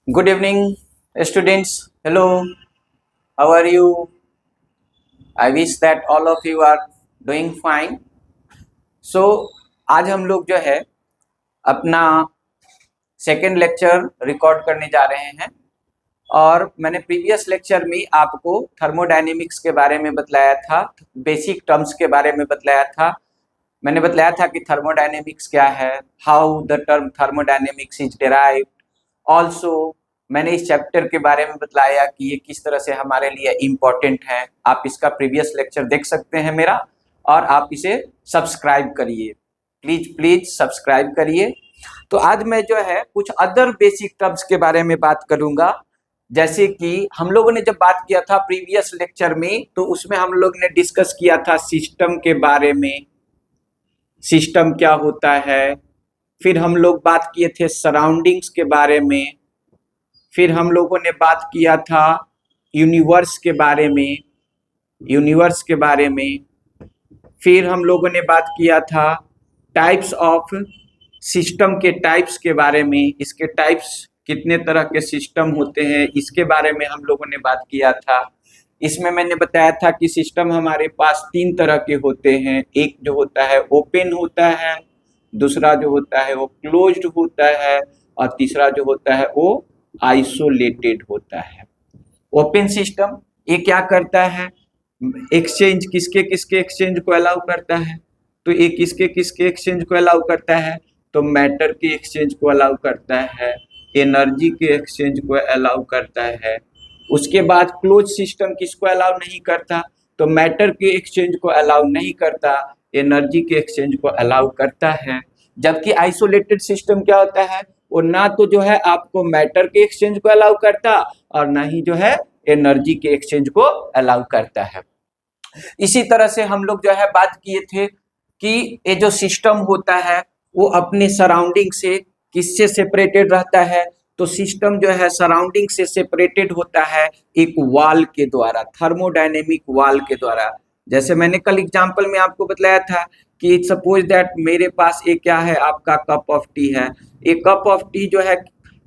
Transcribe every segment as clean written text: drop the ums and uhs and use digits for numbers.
Good evening, students. Hello, how are you? I wish that all of you are doing fine. So, आज हम लोग जो है अपना सेकेंड लेक्चर रिकॉर्ड करने जा रहे हैं और मैंने प्रीवियस लेक्चर में आपको थर्मोडायनेमिक्स के बारे में बतलाया था, बेसिक टर्म्स के बारे में बतलाया था। मैंने बतलाया था कि थर्मोडायनेमिक्स क्या है, how the term thermodynamics is derived. Also मैंने इस चैप्टर के बारे में बतलाया कि ये किस तरह से हमारे लिए इम्पोर्टेंट है। आप इसका प्रीवियस लेक्चर देख सकते हैं मेरा, और आप इसे सब्सक्राइब करिए, प्लीज प्लीज सब्सक्राइब करिए। तो आज मैं जो है कुछ अदर बेसिक टर्म्स के बारे में बात करूंगा। जैसे कि हम लोगों ने जब बात किया था प्रीवियस लेक्चर में, तो उसमें हम लोग ने डिस्कस किया था सिस्टम के बारे में, सिस्टम क्या होता है। फिर हम लोग बात किए थे सराउंडिंग्स के बारे में। फिर हम लोगों ने बात किया था यूनिवर्स के बारे में, यूनिवर्स के बारे में। फिर हम लोगों ने बात किया था टाइप्स ऑफ सिस्टम के टाइप्स के बारे में, इसके टाइप्स कितने तरह के सिस्टम होते हैं इसके बारे में हम लोगों ने बात किया था। इसमें मैंने बताया था कि सिस्टम हमारे पास तीन तरह के होते हैं। एक जो होता है ओपन होता है, दूसरा जो होता है वो क्लोज्ड होता है, और तीसरा जो होता है वो आइसोलेटेड होता है। ओपन सिस्टम ये क्या करता है, एक्सचेंज किसके किसके एक्सचेंज को अलाउ करता है। तो ये किसके किसके एक्सचेंज को अलाउ करता है, तो मैटर के एक्सचेंज को अलाउ करता है, एनर्जी के एक्सचेंज को अलाउ करता है। उसके बाद क्लोज सिस्टम किसको अलाउ नहीं करता, तो मैटर के एक्सचेंज को अलाउ नहीं करता, एनर्जी के एक्सचेंज को अलाउ करता है। जबकि आइसोलेटेड सिस्टम क्या होता है, वो ना तो जो है आपको मैटर के एक्सचेंज को अलाउ करता, और ना ही जो है एनर्जी के एक्सचेंज को अलाउ करता है। इसी तरह से हम लोग जो है बात किए थे कि ये जो सिस्टम होता है वो अपने सराउंडिंग से किससे सेपरेटेड रहता है, तो सिस्टम जो है सराउंडिंग से सेपरेटेड होता है एक वॉल के द्वारा, थर्मोडायनेमिक वॉल के द्वारा। जैसे मैंने कल एग्जांपल में आपको बतलाया था कि सपोज दैट मेरे पास ये क्या है, आपका कप ऑफ टी है। ये कप ऑफ टी जो है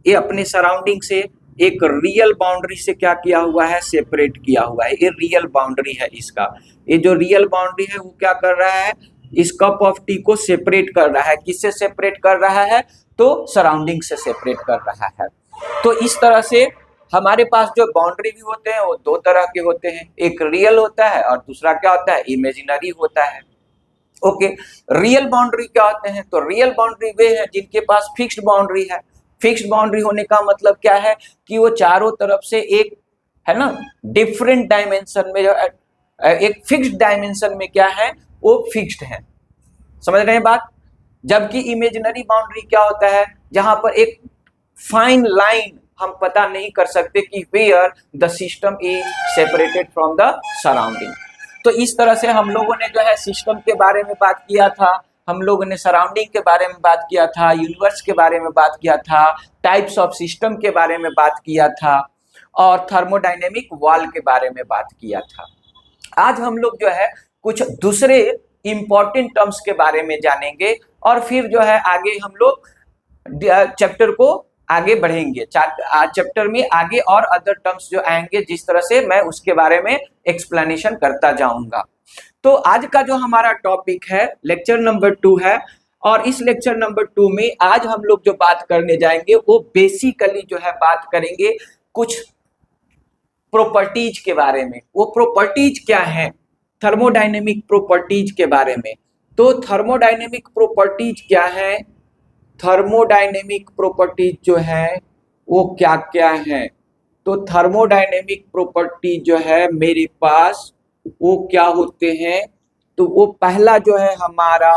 ये अपने सराउंडिंग से एक रियल बाउंड्री से क्या किया हुआ है, सेपरेट किया हुआ है। ये रियल बाउंड्री है इसका। ये जो रियल बाउंड्री है वो क्या कर रहा है, इस कप ऑफ टी को सेपरेट कर रहा है। किससे सेपरेट कर रहा है, तो सराउंडिंग से सेपरेट कर रहा है। तो इस तरह से हमारे पास जो बाउंड्री भी होते हैं वो दो तरह के होते हैं, एक रियल होता है और दूसरा क्या होता है, इमेजिनरी होता है। ओके, रियल बाउंड्री क्या होते हैं, तो रियल बाउंड्री वे हैं जिनके पास फिक्स्ड बाउंड्री है। फिक्स्ड बाउंड्री होने का मतलब क्या है कि वो चारों तरफ से एक है ना डिफरेंट डायमेंशन में, जो एक फिक्स्ड डायमेंशन में क्या है वो फिक्स्ड है। समझ रहे हैं बात। जबकि इमेजिनरी बाउंड्री क्या होता है, जहां पर एक फाइन लाइन हम पता नहीं कर सकते कि where the system is separated from the surrounding. तो इस तरह से हम लोगों ने जो है सिस्टम के बारे में बात किया था, हम लोगों ने सराउंडिंग के बारे में बात किया था, यूनिवर्स के बारे में बात किया था, टाइप्स ऑफ सिस्टम के बारे में बात किया था, और थर्मोडायनेमिक वॉल के बारे में बात किया था। आज हम लोग जो है कुछ दूसरे इंपॉर्टेंट टर्म्स के बारे में जानेंगे, और फिर जो है आगे हम लोग चैप्टर को आगे बढ़ेंगे। चैप्टर में आगे और अदर टर्म्स जो आएंगे, जिस तरह से मैं उसके बारे में एक्सप्लेनेशन करता जाऊंगा। तो आज का जो हमारा टॉपिक है लेक्चर नंबर 2 है, और इस लेक्चर नंबर 2 में आज हम लोग जो बात करने जाएंगे वो बेसिकली जो है बात करेंगे कुछ प्रॉपर्टीज के बारे में। वो प्रॉपर्टीज क्या है, थर्मोडायनेमिक प्रॉपर्टीज के बारे में। तो थर्मोडायनेमिक प्रॉपर्टीज क्या है, थर्मोडायनेमिक प्रॉपर्टीज जो है वो क्या क्या है। तो थर्मोडायनेमिक प्रॉपर्टी जो है मेरे पास वो क्या होते हैं, तो वो पहला जो है हमारा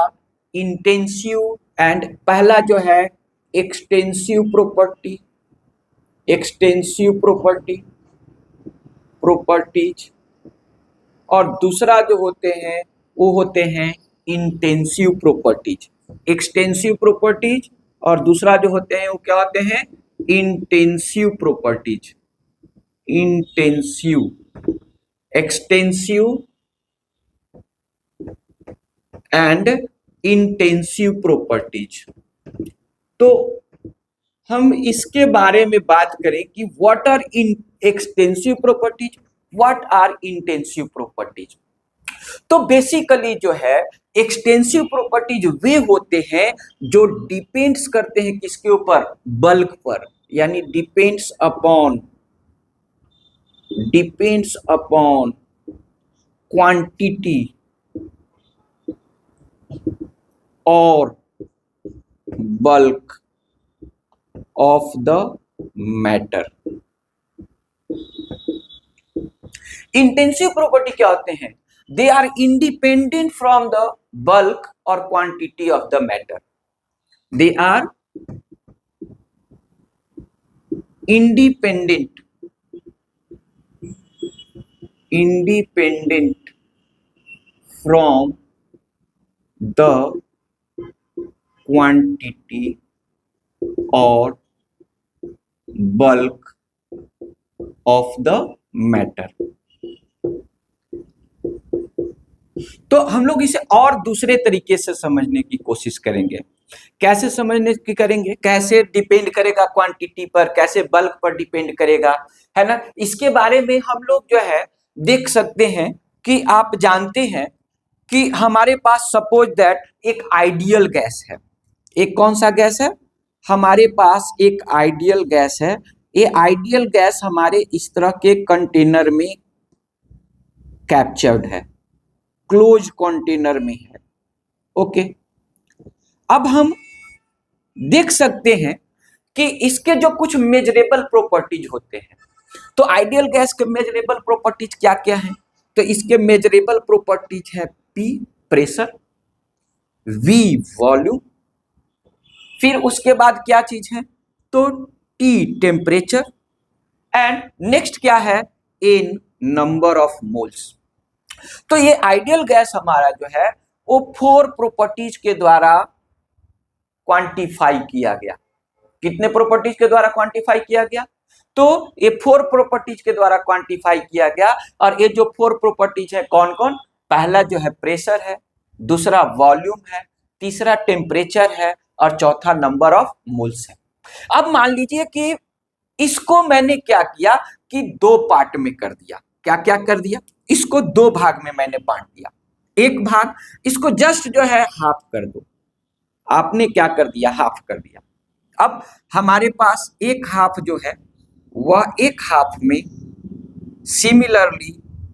इंटेंसिव, एंड पहला जो है एक्सटेंसिव प्रॉपर्टी, एक्सटेंसिव प्रॉपर्टीज, और दूसरा जो होते हैं वो होते हैं इंटेंसिव प्रॉपर्टीज। एक्सटेंसिव प्रॉपर्टीज और दूसरा जो होते हैं वो क्या होते हैं, intensive properties. Intensive, extensive and intensive properties. तो हम इसके बारे में बात करें कि what are in extensive properties, what are intensive properties. तो बेसिकली जो है एक्सटेंसिव प्रॉपर्टीज वे होते हैं जो डिपेंड्स करते हैं किसके ऊपर, बल्क पर, यानी डिपेंड्स अपॉन क्वांटिटी और bulk of the matter. Intensive property क्या होते हैं, they are independent from the bulk और quantity of the matter. They are independent from the quantity or bulk of the matter। तो हम लोग इसे और दूसरे तरीके से समझने की कोशिश करेंगे। कैसे समझने की करेंगे, कैसे डिपेंड करेगा क्वांटिटी पर, कैसे बल्क पर डिपेंड करेगा, है ना। इसके बारे में हम लोग जो है देख सकते हैं कि आप जानते हैं कि हमारे पास सपोज दैट एक आइडियल गैस है। एक कौन सा गैस है, हमारे पास एक आइडियल गैस है। ये आइडियल गैस हमारे इस तरह के कंटेनर में कैप्चर्ड है, क्लोज कंटेनर में है। ओके, अब हम देख सकते हैं कि इसके जो कुछ मेजरेबल प्रॉपर्टीज होते हैं। तो आइडियल गैस के मेजरेबल प्रॉपर्टीज क्या क्या हैं, तो इसके मेजरेबल प्रॉपर्टीज है P प्रेशर, V वॉल्यूम, फिर उसके बाद क्या चीज है, तो T टेम्परेचर, एंड नेक्स्ट क्या है, N नंबर ऑफ मोल्स। तो ये आइडियल गैस हमारा जो है वो 4 प्रॉपर्टीज के द्वारा क्वांटिफाई किया गया। कितने प्रॉपर्टीज के द्वारा क्वांटिफाई किया गया, तो ये 4 प्रॉपर्टीज के द्वारा क्वांटिफाई किया गया। और ये जो 4 प्रॉपर्टीज है कौन कौन, पहला जो है प्रेशर है, दूसरा वॉल्यूम है, तीसरा टेम्परेचर है, और चौथा नंबर ऑफ मोल्स है। अब मान लीजिए कि इसको मैंने क्या किया कि 2 पार्ट में कर दिया। क्या क्या कर दिया, इसको 2 भाग में मैंने बांट दिया। एक भाग इसको जस्ट जो है हाफ कर दो, आपने क्या कर दिया, हाफ कर दिया। अब हमारे पास एक हाफ जो है वह एक हाफ में सिमिलरली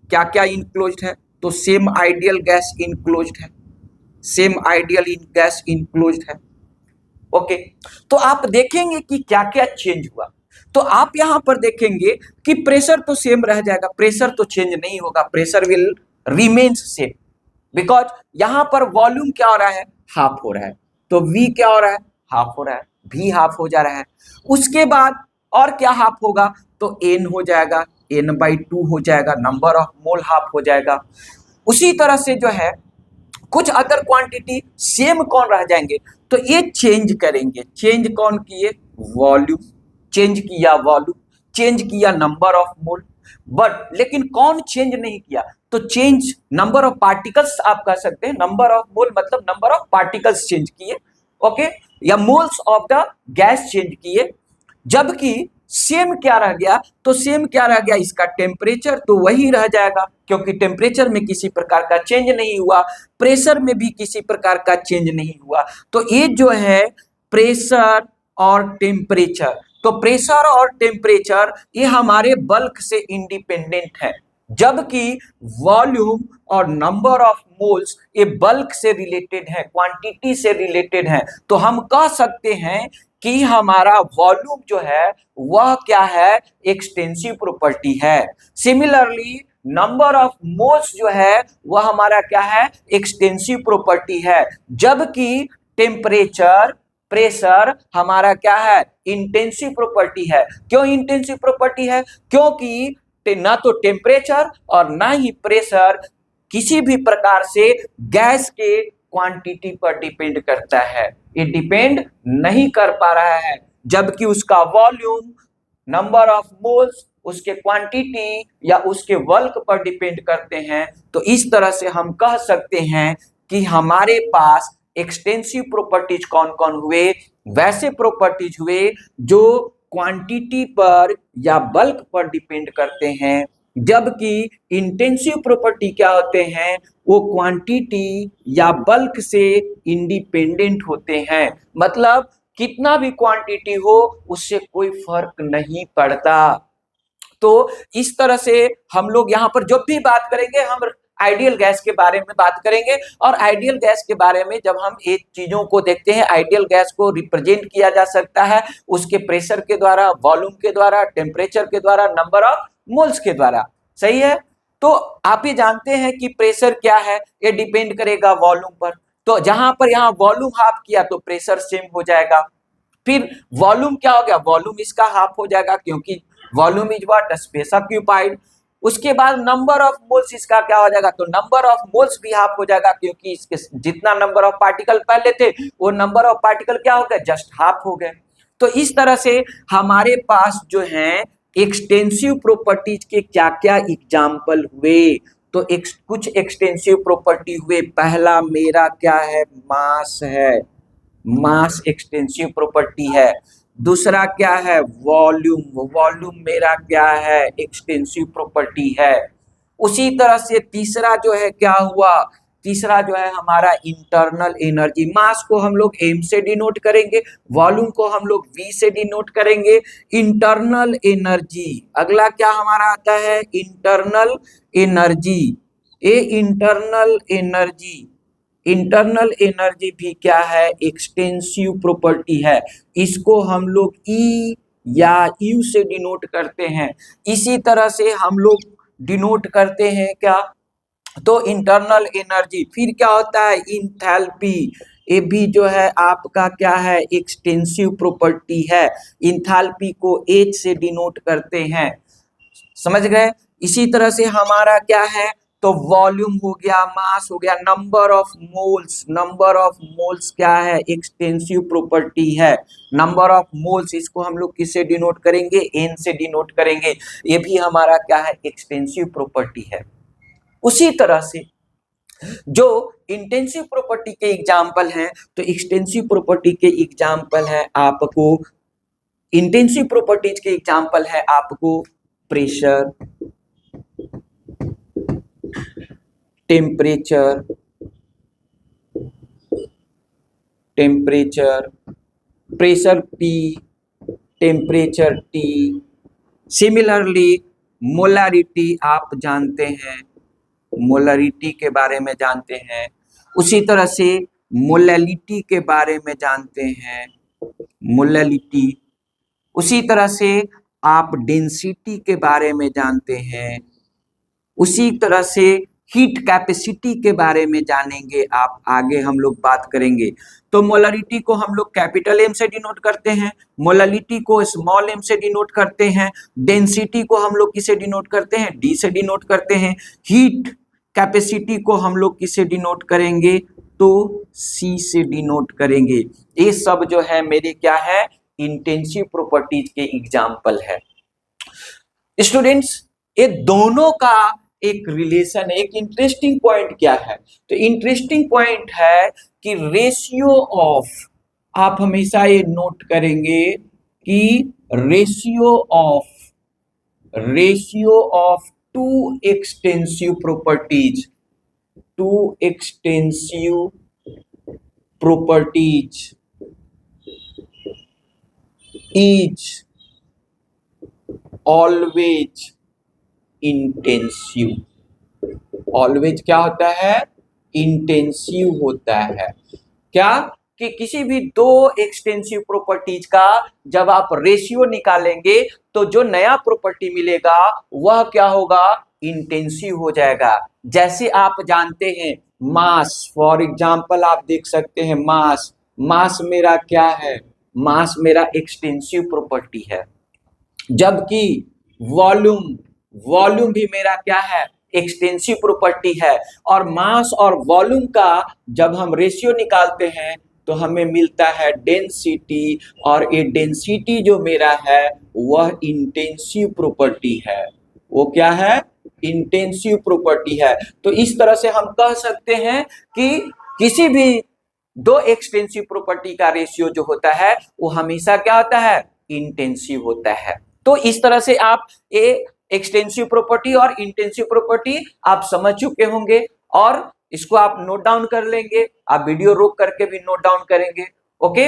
क्या क्या इनक्लोज्ड है, तो सेम आइडियल गैस इनक्लोज्ड है, सेम आइडियल गैस इनक्लोज्ड है। ओके, तो आप देखेंगे कि क्या क्या चेंज हुआ। तो आप यहां पर देखेंगे कि प्रेशर तो सेम रह जाएगा, प्रेशर तो चेंज नहीं होगा, pressure will remains same, because यहां पर वॉल्यूम क्या हो रहा है, हाफ हो रहा है, तो V क्या हो रहा है, हाफ हो रहा है, V हाफ हो जा रहा है। उसके बाद और क्या हाफ होगा, तो N हो जाएगा, N/2 हो जाएगा, नंबर ऑफ मोल हाफ हो जाएगा। उसी तरह से जो है कुछ अदर क्वांटिटी सेम कौन रह जाएंगे, तो ये चेंज करेंगे। चेंज कौन किए, वॉल्यूम चेंज किया, वॉल्यूम चेंज किया, नंबर ऑफ मोल, बट लेकिन कौन चेंज नहीं किया, तो चेंज नंबर ऑफ पार्टिकल्स आप कह सकते हैं। नंबर ऑफ मोल मतलब नंबर ऑफ पार्टिकल्स चेंज किए, ओके, या moles of the gas change किए। जबकि सेम क्या रह गया, तो सेम क्या रह गया, इसका टेम्परेचर तो वही रह जाएगा, क्योंकि टेम्परेचर में किसी प्रकार का चेंज नहीं हुआ, प्रेशर में भी किसी प्रकार का चेंज नहीं हुआ। तो ये जो है प्रेशर और टेम्परेचर, तो प्रेशर और टेम्परेचर ये हमारे बल्क से इंडिपेंडेंट है, जबकि वॉल्यूम और नंबर ऑफ मोल्स ये बल्क से रिलेटेड है, क्वांटिटी से रिलेटेड है। तो हम कह सकते हैं कि हमारा वॉल्यूम जो है वह क्या है, एक्सटेंसिव प्रॉपर्टी है। सिमिलरली नंबर ऑफ मोल्स जो है वह हमारा क्या है, एक्सटेंसिव प्रॉपर्टी है, जबकि टेम्परेचर प्रेशर हमारा क्या है, इंटेंसिव प्रॉपर्टी है। क्यों इंटेंसिव प्रॉपर्टी है, क्योंकि ना तो टेम्परेचर और ना ही प्रेशर किसी भी प्रकार से गैस के क्वांटिटी पर डिपेंड करता है, ये डिपेंड नहीं कर पा रहा है, जबकि उसका वॉल्यूम, नंबर ऑफ मोल्स उसके क्वांटिटी या उसके बल्क पर डिपेंड करते हैं। तो इस तरह से हम कह सकते हैं कि हमारे पास एक्सटेंसिव प्रॉपर्टीज कौन कौन हुए, वैसे प्रॉपर्टीज हुए जो क्वांटिटी पर या बल्क पर डिपेंड करते हैं, जबकि इंटेंसिव प्रॉपर्टी क्या होते हैं, वो क्वांटिटी या बल्क से इंडिपेंडेंट होते हैं। मतलब कितना भी क्वांटिटी हो उससे कोई फर्क नहीं पड़ता। तो इस तरह से हम लोग यहाँ पर जब भी बात करेंगे हम आइडियल गैस के बारे में बात करेंगे। और आइडियल गैस के बारे में जब हम एक चीजों को देखते हैं, आइडियल गैस को रिप्रेजेंट किया जा सकता है उसके प्रेशर के द्वारा, वॉल्यूम के द्वारा, टेम्परेचर के द्वारा, नंबर ऑफ मोल्स के द्वारा। सही है। तो आप ये जानते हैं कि प्रेशर क्या है, ये डिपेंड करेगा वॉल्यूम पर। तो जहां पर यहाँ वॉल्यूम हाफ किया तो प्रेशर सेम हो जाएगा। फिर वॉल्यूम क्या हो गया, वॉल्यूम इसका हाफ हो जाएगा क्योंकि volume is what, space occupied. उसके बाद नंबर ऑफ मोल्स इसका क्या हो जाएगा, तो नंबर ऑफ मोल्स भी हाफ हो जाएगा क्योंकि इसके जितना नंबर ऑफ पार्टिकल पहले थे वो नंबर ऑफ पार्टिकल क्या हो गए, जस्ट हाफ हो गए। तो इस तरह से हमारे पास जो है एक्सटेंसिव प्रॉपर्टीज के क्या क्या एग्जाम्पल हुए। तो कुछ एक्सटेंसिव प्रॉपर्टी हुए, पहला मेरा क्या है, मास है, मास एक्सटेंसिव प्रॉपर्टी है। दूसरा क्या है, वॉल्यूम, वॉल्यूम मेरा क्या है, एक्सटेंसिव प्रॉपर्टी है। उसी तरह से तीसरा जो है क्या हुआ, तीसरा जो है हमारा इंटरनल एनर्जी। मास को हम लोग m से डिनोट करेंगे, वॉल्यूम को हम लोग v से डिनोट करेंगे। इंटरनल एनर्जी, अगला क्या हमारा आता है, इंटरनल एनर्जी। ये इंटरनल एनर्जी, इंटरनल एनर्जी भी क्या है, एक्सटेंसिव प्रॉपर्टी है। इसको हम लोग E या U से डिनोट करते हैं। इसी तरह से हम लोग डिनोट करते हैं क्या, तो इंटरनल एनर्जी। फिर क्या होता है, इंथैल्पी, ये भी जो है आपका क्या है, एक्सटेंसिव प्रॉपर्टी है। इंथैल्पी को H से डिनोट करते हैं। समझ गए। इसी तरह से हमारा क्या है, तो वॉल्यूम हो गया, मास हो गया, number of moles, number of moles क्या है, एक्सटेंसिव प्रॉपर्टी है। नंबर ऑफ मोल्स इसको हम लोग किससे डिनोट करेंगे, एन से डिनोट करेंगे। ये भी हमारा क्या है, एक्सटेंसिव प्रॉपर्टी है। उसी तरह से जो इंटेंसिव प्रॉपर्टी के एग्जाम्पल हैं, तो एक्सटेंसिव प्रॉपर्टी के एग्जाम्पल है आपको, इंटेंसिव प्रॉपर्टीज के एग्जाम्पल है आपको pressure, temperature, temperature, pressure P, temperature T। Similarly molarity आप जानते हैं, मोलरिटी के बारे में जानते हैं। उसी तरह से मोलैलिटी के बारे में जानते हैं, मोलैलिटी। उसी तरह से आप डेंसिटी के बारे में जानते हैं। उसी तरह से हीट कैपेसिटी के बारे में जानेंगे आप, आगे हम लोग बात करेंगे। तो मोलरिटी को हम लोग कैपिटल M से डिनोट करते हैं, मोलरिटी को स्मॉल m से डिनोट करते हैं, डेंसिटी को हम लोग किसे डिनोट करते हैं, D से डिनोट करते हैं। हीट कैपेसिटी को हम लोग किसे डिनोट करेंगे, तो C से डिनोट करेंगे। ये सब जो है मेरे क्या है, इंटेंसिव प्रॉपर्टीज के एग्जाम्पल है। स्टूडेंट्स, ये दोनों का एक रिलेशन है। एक इंटरेस्टिंग पॉइंट क्या है, तो इंटरेस्टिंग पॉइंट है कि रेशियो ऑफ, आप हमेशा ये नोट करेंगे कि ratio of two extensive properties, two extensive properties is always intensive. Always क्या होता है, इंटेंसिव होता है। क्या कि किसी भी दो एक्सटेंसिव प्रॉपर्टीज का जब आप रेशियो निकालेंगे तो जो नया प्रॉपर्टी मिलेगा वह क्या होगा, इंटेंसिव हो जाएगा। जैसे आप जानते हैं मास, फॉर एग्जांपल आप देख सकते हैं मास, मास मेरा क्या है, मास मेरा एक्सटेंसिव प्रॉपर्टी है। जबकि वॉल्यूम, वॉल्यूम भी मेरा क्या है, एक्सटेंसिव प्रॉपर्टी है। और मास और वॉल्यूम का जब हम रेशियो निकालते हैं तो हमें मिलता है डेंसिटी, और ये डेंसिटी जो मेरा है वह इंटेंसिव प्रॉपर्टी है। वो क्या है, इंटेंसिव प्रॉपर्टी है। तो इस तरह से हम कह सकते हैं कि किसी भी दो एक्सटेंसिव प्रॉपर्टी का रेशियो जो होता है वो हमेशा क्या होता है, इंटेंसिव होता है। तो इस तरह से आप ए एक्सटेंसिव प्रॉपर्टी और इंटेंसिव प्रॉपर्टी आप समझ चुके होंगे और इसको आप नोट डाउन कर लेंगे, आप वीडियो रोक करके भी नोट डाउन करेंगे। ओके,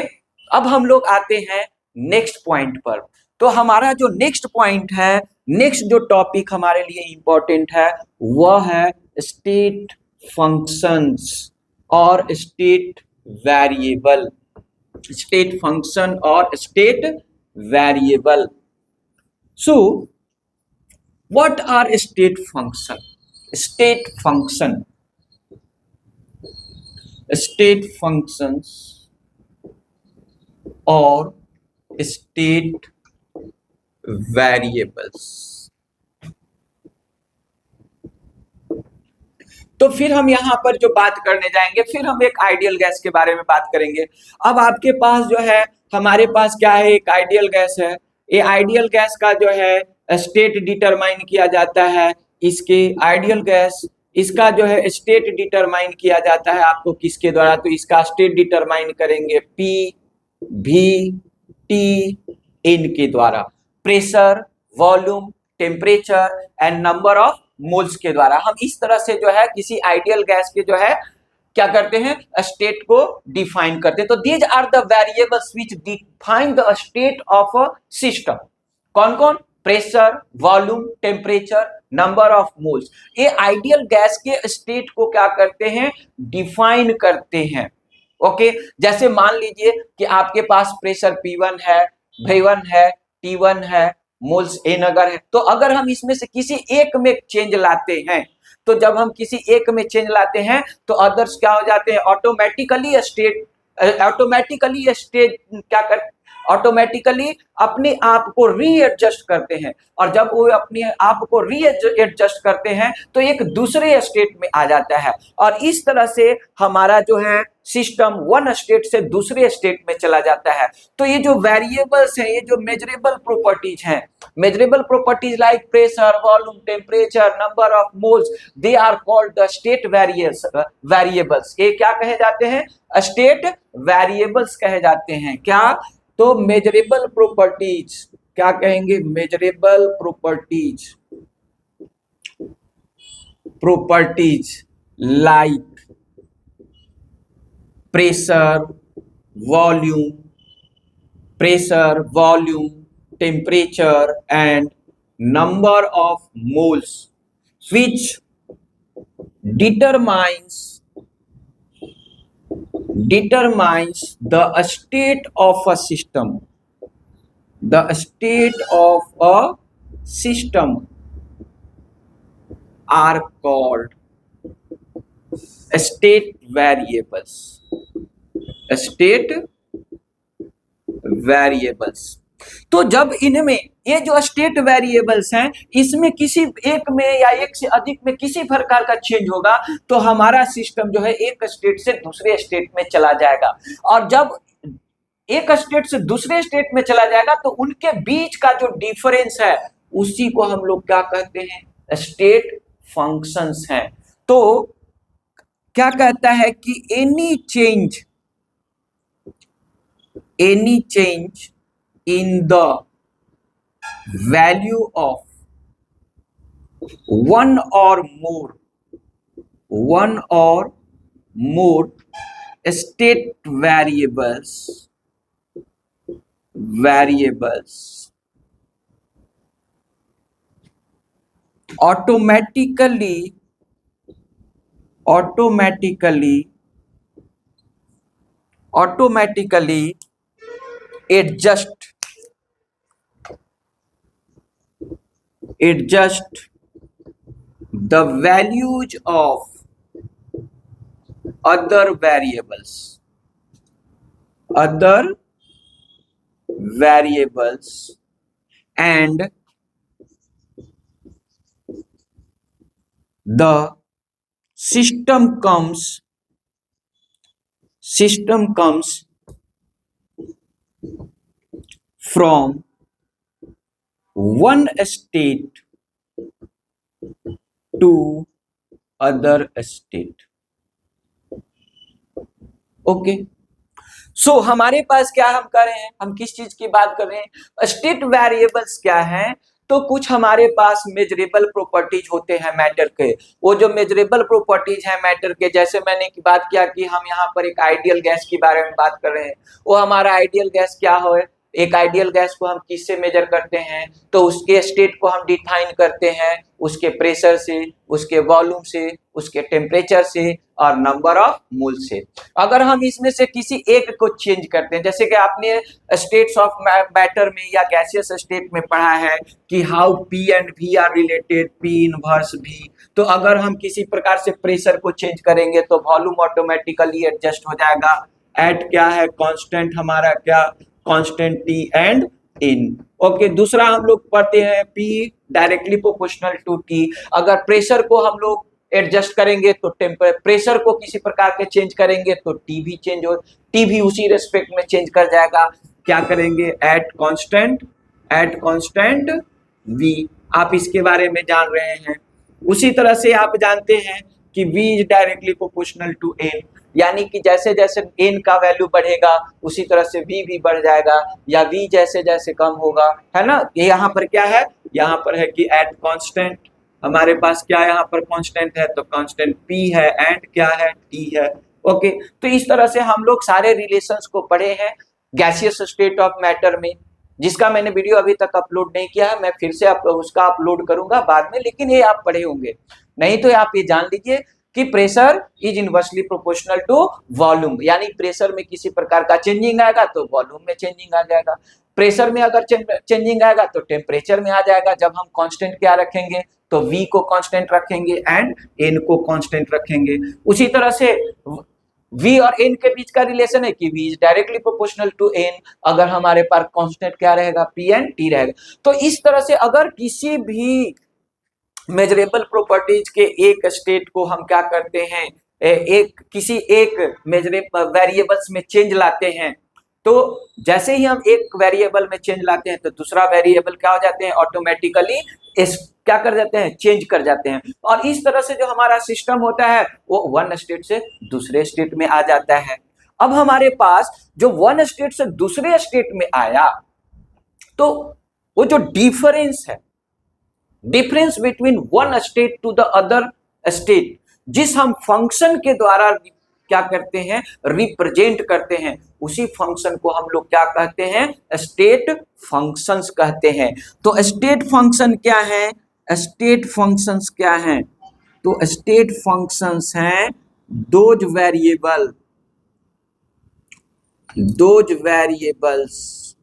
अब हम लोग आते हैं नेक्स्ट पॉइंट पर। तो हमारा जो नेक्स्ट पॉइंट है, नेक्स्ट जो टॉपिक हमारे लिए इंपॉर्टेंट है वह है स्टेट फंक्शंस और स्टेट वेरिएबल। स्टेट फंक्शन और state variable. So what are state function? State function, state functions और स्टेट वेरिएबल्स। तो फिर हम यहां पर जो बात करने जाएंगे, फिर हम एक आइडियल गैस के बारे में बात करेंगे। अब आपके पास जो है, हमारे पास क्या है, एक आइडियल गैस है। ये आइडियल गैस का जो है स्टेट डिटरमाइन किया जाता है। इसके आइडियल गैस, इसका जो है स्टेट डिटरमाइन किया जाता है आपको किसके द्वारा, तो इसका स्टेट डिटरमाइन करेंगे पी भी टी एन के द्वारा, pressure, volume, temperature and number of moles के द्वारा। हम इस तरह से जो है किसी आइडियल गैस के जो है क्या करते हैं, स्टेट को डिफाइन करते हैं। तो these are the variables which define the state of a system. कौन कौन? Pressure, volume, temperature, number of moles. ये आइडियल गैस के स्टेट को क्या करते हैं, डिफाइन करते हैं। ओके, जैसे मान लीजिए कि आपके पास प्रेशर P1 है, V1 है, T1 है, मोल्स एन अगर है, तो अगर हम इसमें से किसी एक में चेंज लाते हैं, तो जब हम किसी एक में चेंज लाते हैं तो अदर्स क्या हो जाते हैं, ऑटोमेटिकली स्टेट क्या कर, ऑटोमेटिकली अपने आप को रीएडजस्ट करते हैं। और जब वो अपने आप को रीएडजस्ट करते हैं तो एक दूसरे स्टेट में आ जाता है। और इस तरह से हमारा जो है सिस्टम वन स्टेट से दूसरे स्टेट में चला जाता है। तो ये जो वेरिएबल्स हैं, ये जो मेजरेबल प्रॉपर्टीज हैं, measurable properties like pressure, volume, temperature, number of moles, they are called the state variables. ये क्या कहे जाते हैं, स्टेट वेरिएबल्स कहे जाते हैं। क्या? तो मेजरेबल प्रॉपर्टीज, क्या कहेंगे, measurable properties, properties like pressure, volume, pressure, volume, temperature and number of moles which determines the state of a system. The state of a system are called state variables. State variables. तो जब इनमें ये जो state variables हैं, इसमें किसी एक में या एक से अधिक में किसी प्रकार का चेंज होगा तो हमारा सिस्टम जो है एक स्टेट से दूसरे स्टेट में चला जाएगा। और जब एक स्टेट से दूसरे स्टेट में चला जाएगा तो उनके बीच का जो डिफरेंस है उसी को हम लोग क्या कहते हैं, स्टेट फंक्शंस हैं। तो क्या कहता है कि any change in the value of one or more state variables automatically adjust the values of other variables and the system comes from one state to other state. Okay. So हमारे पास क्या हम कर रहे हैं, हम किस चीज की बात कर रहे हैं, स्टेट वेरिएबल्स क्या हैं, तो कुछ हमारे पास मेजरेबल प्रॉपर्टीज होते हैं मैटर के। वो जो मेजरेबल प्रॉपर्टीज हैं मैटर के, जैसे मैंने की बात किया कि हम यहाँ पर एक आइडियल गैस के बारे में बात कर रहे हैं, वो हमारा आइडियल गैस क्या हो, एक आइडियल गैस को हम किससे मेजर करते हैं, तो उसके स्टेट को हम डिफाइन करते हैं उसके प्रेशर से, उसके वॉल्यूम से, उसके टेम्परेचर से और नंबर ऑफ मोल से। अगर हम इसमें से किसी एक को चेंज करते हैं, जैसे कि आपने स्टेट्स ऑफ मैटर में या गैसियस स्टेट में पढ़ा है कि how P and V are related, P inverse V, तो अगर हम किसी प्रकार से प्रेशर को चेंज करेंगे तो वॉल्यूम ऑटोमेटिकली एडजस्ट हो जाएगा एट क्या है कांस्टेंट, हमारा क्या constant T and n. Okay, दूसरा हम लोग पढ़ते हैं P directly proportional to T, अगर प्रेशर को हम लोग एडजस्ट करेंगे तो प्रेशर को किसी प्रकार के चेंज करेंगे तो टी भी चेंज हो, टी भी उसी रेस्पेक्ट में चेंज कर जाएगा, क्या करेंगे एट कांस्टेंट वी। आप इसके बारे में जान रहे हैं। उसी तरह से आप जानते हैं कि v is directly proportional to n, यानी कि जैसे जैसे n का वैल्यू बढ़ेगा उसी तरह से v भी बढ़ जाएगा, या v जैसे जैसे कम होगा, है ना। ये यहाँ पर क्या है, यहाँ पर है कि एट कांस्टेंट, हमारे पास क्या यहाँ पर कांस्टेंट है, तो कांस्टेंट p है एंड क्या है t है। ओके, तो इस तरह से हम लोग सारे रिलेशंस को पढ़े हैं गैसियस स्टेट ऑफ मैटर में, जिसका मैंने वीडियो अभी तक अपलोड नहीं किया है, मैं फिर से उसका अपलोड करूंगा बाद में, लेकिन ये आप पढ़े होंगे। नहीं तो आप ये जान लीजिए कि pressure is inversely proportional to volume, यानी प्रेशर में किसी प्रकार का चेंजिंग आएगा तो वॉल्यूम में चेंजिंग आ जाएगा, प्रेशर में अगर चेंजिंग आएगा तो टेम्परेचर में आ जाएगा। जब हम कांस्टेंट क्या रखेंगे तो v को कांस्टेंट रखेंगे एंड n को कांस्टेंट रखेंगे। उसी तरह से v और n के बीच का रिलेशन है कि v is directly proportional to n, अगर हमारे पास कांस्टेंट क्या रहेगा p एंड t रहेगा। तो इस तरह से अगर किसी भी मेजरेबल प्रॉपर्टीज के एक स्टेट को हम क्या करते हैं, एक किसी एक मेजरेबल वेरिएबल्स में चेंज लाते हैं, तो जैसे ही हम एक वेरिएबल में चेंज लाते हैं तो दूसरा वेरिएबल क्या हो जाते हैं ऑटोमेटिकली क्या कर जाते हैं, चेंज कर जाते हैं। और इस तरह से जो हमारा सिस्टम होता है वो वन स्टेट से दूसरे स्टेट में आ जाता है। अब हमारे पास जो वन स्टेट से दूसरे स्टेट में आया, तो वो जो डिफरेंस है, difference between one state to the other state, जिस हम फंक्शन के द्वारा क्या करते हैं, रिप्रेजेंट करते हैं, उसी फंक्शन को हम लोग क्या कहते हैं, स्टेट फंक्शंस कहते हैं। तो स्टेट फंक्शन क्या है, स्टेट फंक्शंस क्या हैं, तो स्टेट फंक्शंस हैं those variables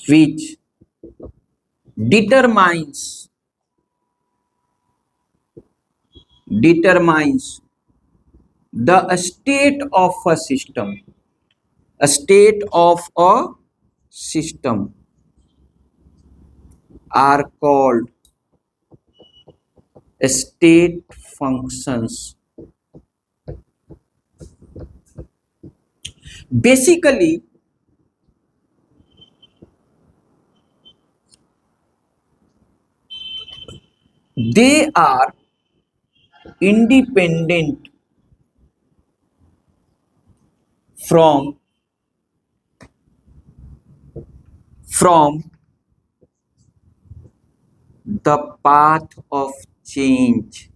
which determines the state of a system, are called state functions. Basically they are independent from the path of change,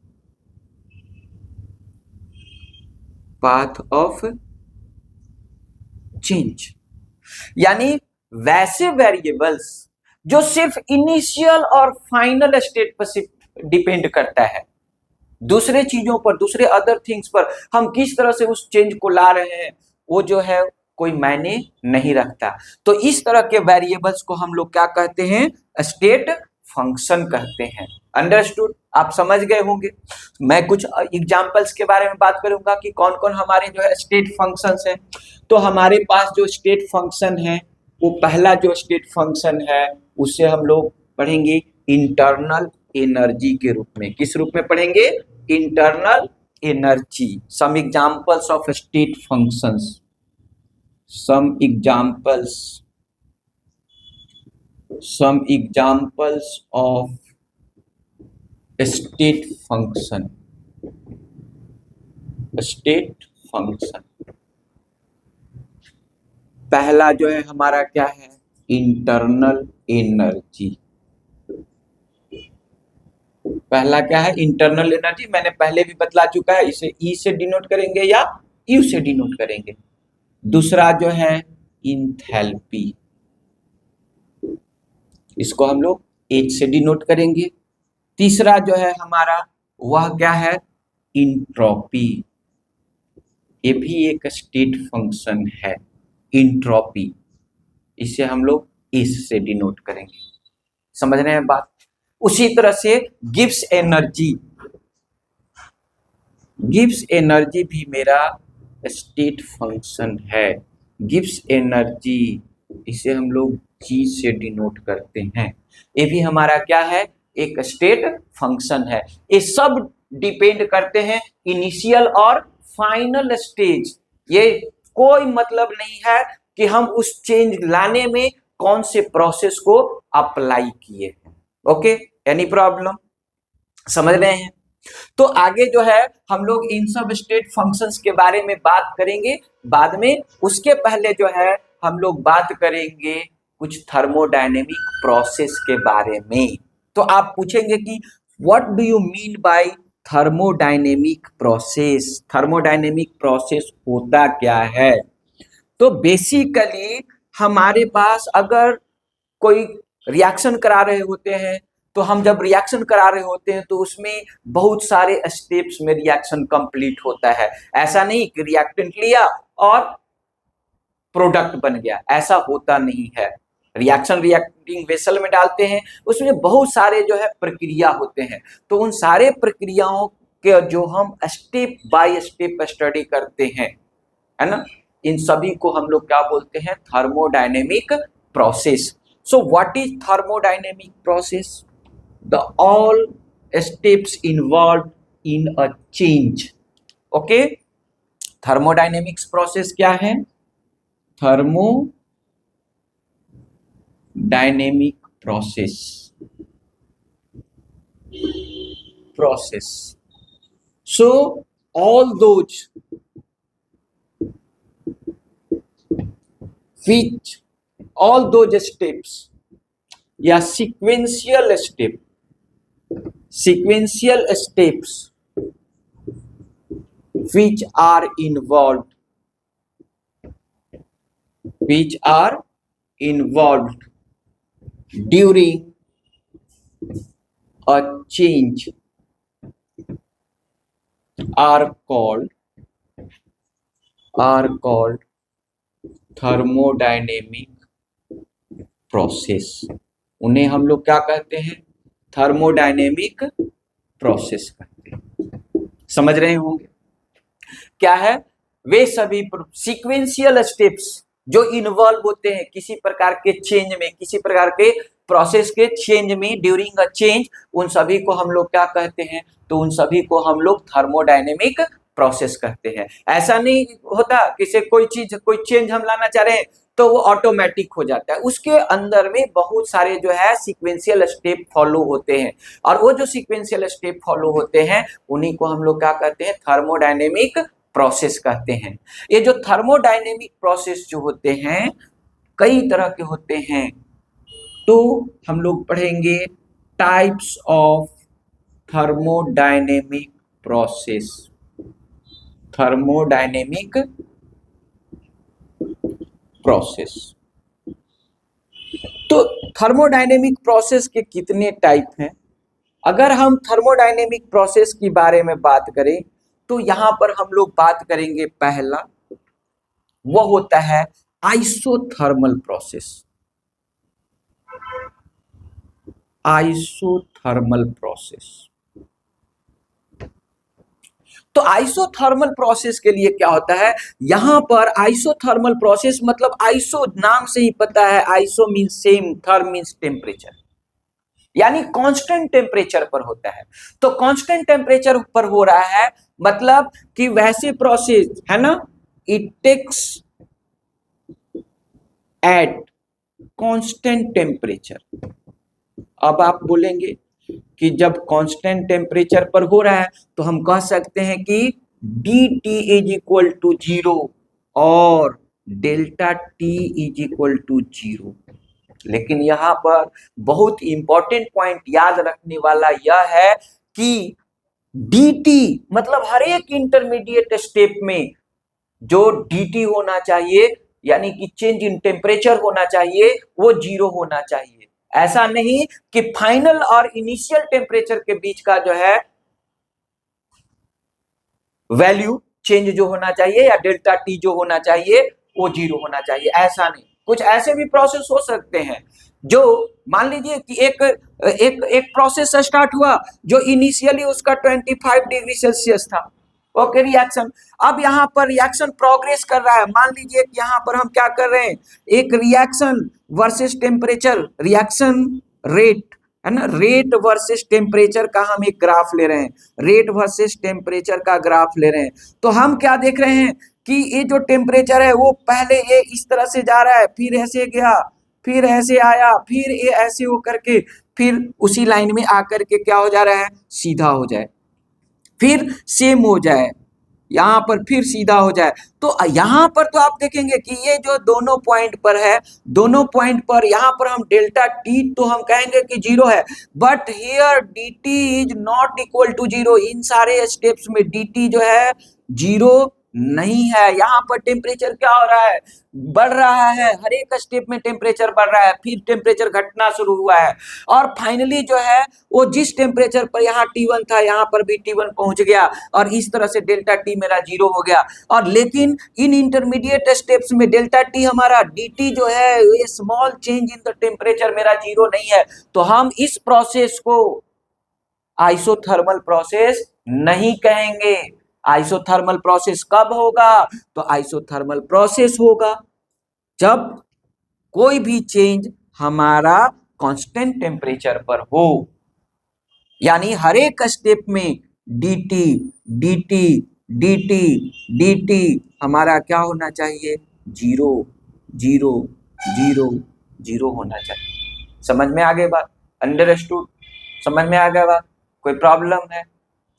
यानी वैसे वेरिएबल्स जो सिर्फ इनिशियल और फाइनल स्टेट पर डिपेंड करता है, दूसरे चीजों पर, दूसरे अदर थिंग्स पर हम किस तरह से उस चेंज को ला रहे हैं वो जो है कोई मायने नहीं रखता। तो इस तरह के वेरिएबल्स को हम लोग क्या कहते हैं, स्टेट फंक्शन कहते हैं। अंडरस्टूड, आप समझ गए होंगे। मैं कुछ एग्जांपल्स के बारे में बात करूंगा कि कौन कौन हमारे जो है स्टेट फंक्शंस हैं। तो हमारे पास जो स्टेट फंक्शन है, वो पहला जो स्टेट फंक्शन है उसे हम लोग पढ़ेंगे इंटरनल एनर्जी के रूप में। किस रूप में पढ़ेंगे, internal energy. Some examples of state functions, some examples of state function. पहला जो है हमारा क्या है, इंटरनल एनर्जी। पहला क्या है, इंटरनल एनर्जी, मैंने पहले भी बतला चुका है, इसे ई से डिनोट करेंगे या यू से डिनोट करेंगे। दूसरा जो है इंथैल्पी, इसको हम लोग एच से डिनोट करेंगे। तीसरा जो है हमारा वह क्या है, इंट्रोपी, ये भी एक स्टेट फंक्शन है, इंट्रोपी, इसे हम लोग एस से डिनोट करेंगे। समझ रहे हैं बात। उसी तरह से गिब्स एनर्जी, गिब्स एनर्जी भी मेरा स्टेट फंक्शन है, गिब्स एनर्जी, इसे हम लोग जी से डिनोट करते हैं। ये भी हमारा क्या है, एक स्टेट फंक्शन है। ये सब डिपेंड करते हैं इनिशियल और फाइनल स्टेज। ये कोई मतलब नहीं है कि हम उस चेंज लाने में कौन से प्रोसेस को अप्लाई किए हैं। ओके, एनी प्रॉब्लम, समझ रहे हैं। तो आगे जो है हम लोग इन सब स्टेट फंक्शंस के बारे में बात करेंगे बाद में। उसके पहले जो है हम लोग बात करेंगे कुछ थर्मोडायनेमिक प्रोसेस के बारे में। तो आप पूछेंगे कि what do you mean by thermodynamic process, thermodynamic process होता क्या है। तो बेसिकली हमारे पास अगर कोई रिएक्शन करा रहे होते हैं, तो हम जब रिएक्शन करा रहे होते हैं तो उसमें बहुत सारे स्टेप्स में रिएक्शन कंप्लीट होता है। ऐसा नहीं कि रिएक्टेंट लिया और प्रोडक्ट बन गया, ऐसा होता नहीं है। रिएक्शन रिएक्टिंग वेसल में डालते हैं, उसमें बहुत सारे जो है प्रक्रिया होते हैं। तो उन सारे प्रक्रियाओं के जो हम स्टेप बाय स्टेप स्टडी करते हैं, है ना, इन सभी को हम लोग क्या बोलते हैं, thermodynamic process. So what is thermodynamic process? The all steps involved in a change. Okay? Thermodynamics process क्या है? Thermodynamic process. So all those steps या sequential steps which are involved during a change are called thermodynamic process. उन्हें हम लोग क्या कहते हैं, thermodynamic process कहते हैं। समझ रहे होंगे क्या है, वे सभी सीक्वेंशियल स्टेप्स जो इन्वॉल्व होते हैं किसी प्रकार के चेंज में, किसी प्रकार के प्रोसेस के चेंज में, ड्यूरिंग अ चेंज, उन सभी को हम लोग क्या कहते हैं, तो उन सभी को हम लोग थर्मोडायनेमिक प्रोसेस कहते हैं। ऐसा नहीं होता कि से कोई चीज, कोई चेंज हम लाना चाह रहे हैं तो वो ऑटोमेटिक हो जाता है, उसके अंदर में बहुत सारे जो है सीक्वेंशियल स्टेप फॉलो होते हैं, और वो जो सीक्वेंशियल स्टेप फॉलो होते हैं उन्हीं को हम लोग क्या कहते हैं, थर्मोडायनेमिक प्रोसेस कहते हैं। ये जो थर्मोडायनेमिक प्रोसेस जो होते हैं कई तरह के होते हैं, तो हम लोग पढ़ेंगे types of thermodynamic process. Thermodynamic process, तो थर्मोडायनेमिक प्रोसेस के कितने टाइप हैं। अगर हम थर्मोडायनेमिक प्रोसेस की बारे में बात करें तो यहां पर हम लोग बात करेंगे, पहला वो होता है आइसोथर्मल प्रोसेस। आइसोथर्मल प्रोसेस, तो आइसोथर्मल प्रोसेस के लिए क्या होता है, यहां पर आइसोथर्मल प्रोसेस मतलब आइसो नाम से ही पता है, iso means same, therm means temperature, यानी कांस्टेंट टेम्परेचर पर होता है। तो कांस्टेंट टेम्परेचर पर हो रहा है मतलब कि वैसे प्रोसेस है ना, it takes at constant temperature. अब आप बोलेंगे कि जब कांस्टेंट टेम्परेचर पर हो रहा है तो हम कह सकते हैं कि dt इज इक्वल टू 0 और delta T is equal to 0। लेकिन यहाँ पर बहुत इंपॉर्टेंट पॉइंट याद रखने वाला यह है कि dt मतलब हर एक इंटरमीडिएट स्टेप में जो dt होना चाहिए, यानी कि चेंज इन टेम्परेचर होना चाहिए, वो 0 होना चाहिए। ऐसा नहीं कि फाइनल और इनिशियल टेम्परेचर के बीच का जो है वैल्यू चेंज जो होना चाहिए या डेल्टा टी जो होना चाहिए वो 0 होना चाहिए, ऐसा नहीं। कुछ ऐसे भी प्रोसेस हो सकते हैं जो मान लीजिए कि एक प्रोसेस स्टार्ट हुआ जो इनिशियली उसका 25 डिग्री सेल्सियस था, ओके रिएक्शन। अब यहाँ पर रिएक्शन प्रोग्रेस कर रहा है। मान लीजिए कि यहाँ पर हम क्या कर रहे हैं, एक reaction versus temperature, reaction rate है ना, रेट वर्सेस टेम्परेचर का हम एक ग्राफ ले रहे हैं, रेट वर्सेस टेम्परेचर का ग्राफ ले रहे हैं। तो हम क्या देख रहे हैं कि ये जो टेम्परेचर है वो पहले ये इस तरह से जा रहा है, फिर ऐसे गया, फिर ऐसे आया, फिर ये ऐसे हो करके फिर उसी लाइन में आकर के क्या हो जा रहा है, सीधा हो जाए, फिर सेम हो जाए, यहाँ पर फिर सीधा हो जाए। तो यहाँ पर तो आप देखेंगे कि ये जो दोनों पॉइंट पर है, दोनों पॉइंट पर यहाँ पर हम डेल्टा टी तो हम कहेंगे कि 0 है, but here D T is not equal to 0। इन सारे स्टेप्स में डी टी जो है 0 नहीं है। यहाँ पर टेम्परेचर क्या हो रहा है, बढ़ रहा है, हर एक स्टेप में टेम्परेचर बढ़ रहा है, फिर टेम्परेचर घटना शुरू हुआ है, और फाइनली जो है वो जिस टेम्परेचर पर यहाँ T1 था यहाँ पर भी T1 पहुंच गया, और इस तरह से डेल्टा टी मेरा 0 हो गया। और लेकिन इन इंटरमीडिएट स्टेप्स में डेल्टा टी हमारा dt जो है ये small change in the temperature मेरा 0 नहीं है। तो हम इस प्रोसेस को आइसोथर्मल प्रोसेस नहीं कहेंगे। आइसोथर्मल प्रोसेस कब होगा, तो आइसोथर्मल प्रोसेस होगा जब कोई भी चेंज हमारा कांस्टेंट टेम्परेचर पर हो, यानी हर एक स्टेप में dt dt dt dt हमारा क्या होना चाहिए, 0 0 0 0 होना चाहिए। समझ में आ गई बात, अंडरस्टूड, समझ में आ गया बात, कोई प्रॉब्लम है,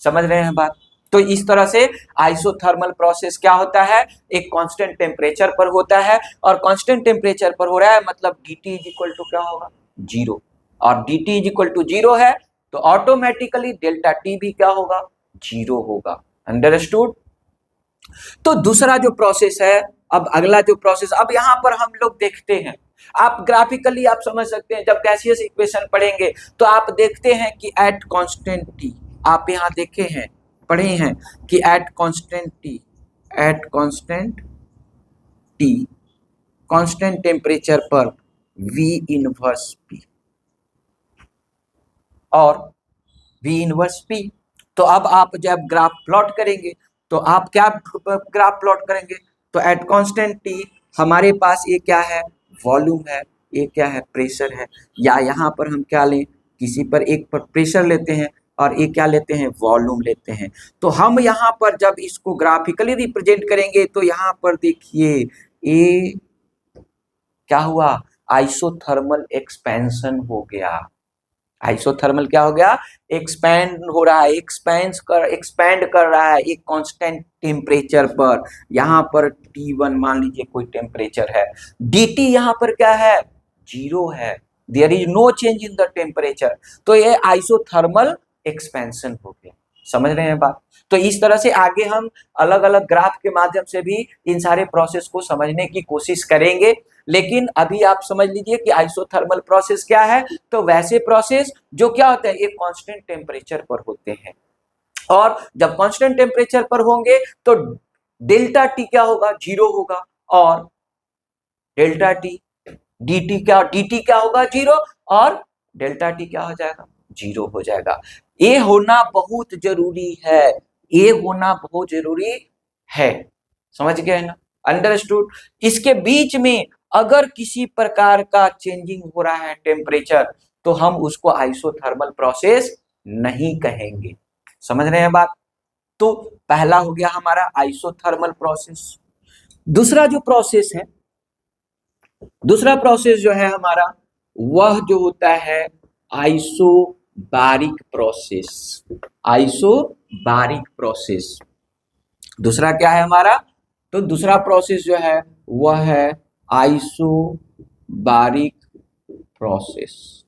समझ रहे हैं बात। तो इस तरह से आइसोथर्मल प्रोसेस क्या होता है, एक कांस्टेंट टेम्परेचर पर होता है, और कांस्टेंट टेम्परेचर पर हो रहा है मतलब dt इज इक्वल टू क्या होगा, 0, और dt इज इक्वल टू 0 है तो ऑटोमेटिकली डेल्टा टी भी क्या होगा, 0 होगा। अंडरस्टूड। तो दूसरा जो प्रोसेस है, अब अगला जो प्रोसेस, अब यहाँ पर हम लोग देखते हैं, आप ग्राफिकली आप समझ सकते हैं, जब गैसियस इक्वेशन पढ़ेंगे तो आप देखते हैं कि एट कांस्टेंट टी, आप यहाँ देखे हैं, पढ़े हैं कि at constant T, at constant T, constant temperature पर V इनवर्स P और V इनवर्स P। तो अब आप जब ग्राफ प्लॉट करेंगे तो आप क्या ग्राफ प्लॉट करेंगे, तो एट कांस्टेंट टी हमारे पास ये क्या है, वॉल्यूम है, ये क्या है, प्रेशर है, या यहाँ पर हम क्या लें, किसी पर एक पर प्रेशर लेते हैं और ये क्या लेते हैं, वॉल्यूम लेते हैं। तो हम यहाँ पर जब इसको ग्राफिकली रिप्रेजेंट करेंगे तो यहाँ पर देखिए ये क्या हुआ, आइसोथर्मल एक्सपेंशन हो गया। आइसोथर्मल क्या हो गया, एक्सपैंड हो रहा है, एक्सपैंड कर रहा है एक कांस्टेंट टेम्परेचर पर। यहाँ पर T1 मान लीजिए कोई टेम्परेचर है, dt यहाँ पर क्या है, 0 है, there is no change in the temperature, तो ये आइसोथर्मल एक्सपेंशन हो गया। समझ रहे हैं बात। तो इस तरह से आगे हम अलग अलग ग्राफ के माध्यम से भी इन सारे प्रोसेस को समझने की कोशिश करेंगे, लेकिन अभी आप समझ लीजिए कि आइसोथर्मल प्रोसेस क्या है। तो वैसे प्रोसेस जो क्या होते हैं, एक कांस्टेंट टेम्परेचर पर होते हैं, और जब कांस्टेंट टेम्परेचर पर होंगे तो डेल्टा टी क्या होगा, 0 होगा, और डेल्टा टी dt क्या होगा, 0, और डेल्टा टी क्या हो जाएगा, 0 हो जाएगा। ये होना बहुत जरूरी है, ये होना बहुत जरूरी है, समझ गए ना, अंडरस्टूड। इसके बीच में अगर किसी प्रकार का चेंजिंग हो रहा है टेम्परेचर तो हम उसको आइसोथर्मल प्रोसेस नहीं कहेंगे। समझ रहे हैं बात। तो पहला हो गया हमारा आइसोथर्मल प्रोसेस। दूसरा जो प्रोसेस है, दूसरा प्रोसेस जो है हमारा वह जो होता है आइसोबारिक प्रोसेस। आइसोबारिक प्रोसेस दूसरा क्या है हमारा, तो दूसरा प्रोसेस जो है वह है आइसोबारिक प्रोसेस।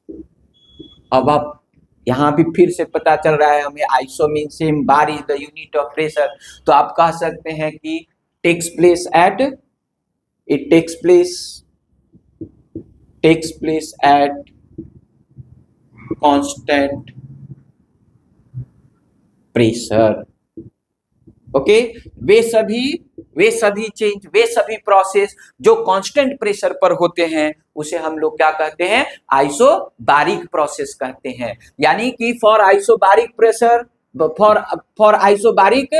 अब आप यहाँ भी फिर से पता चल रहा है हमें, iso mean same, bar is the unit of pressure, तो आप कह सकते हैं कि takes place at it takes place at constant pressure. Okay, वे सभी चेंज, वे सभी प्रोसेस जो कांस्टेंट प्रेशर पर होते हैं उसे हम लोग क्या कहते हैं, आइसोबारिक प्रोसेस कहते हैं। यानी कि for isobaric pressure, for isobaric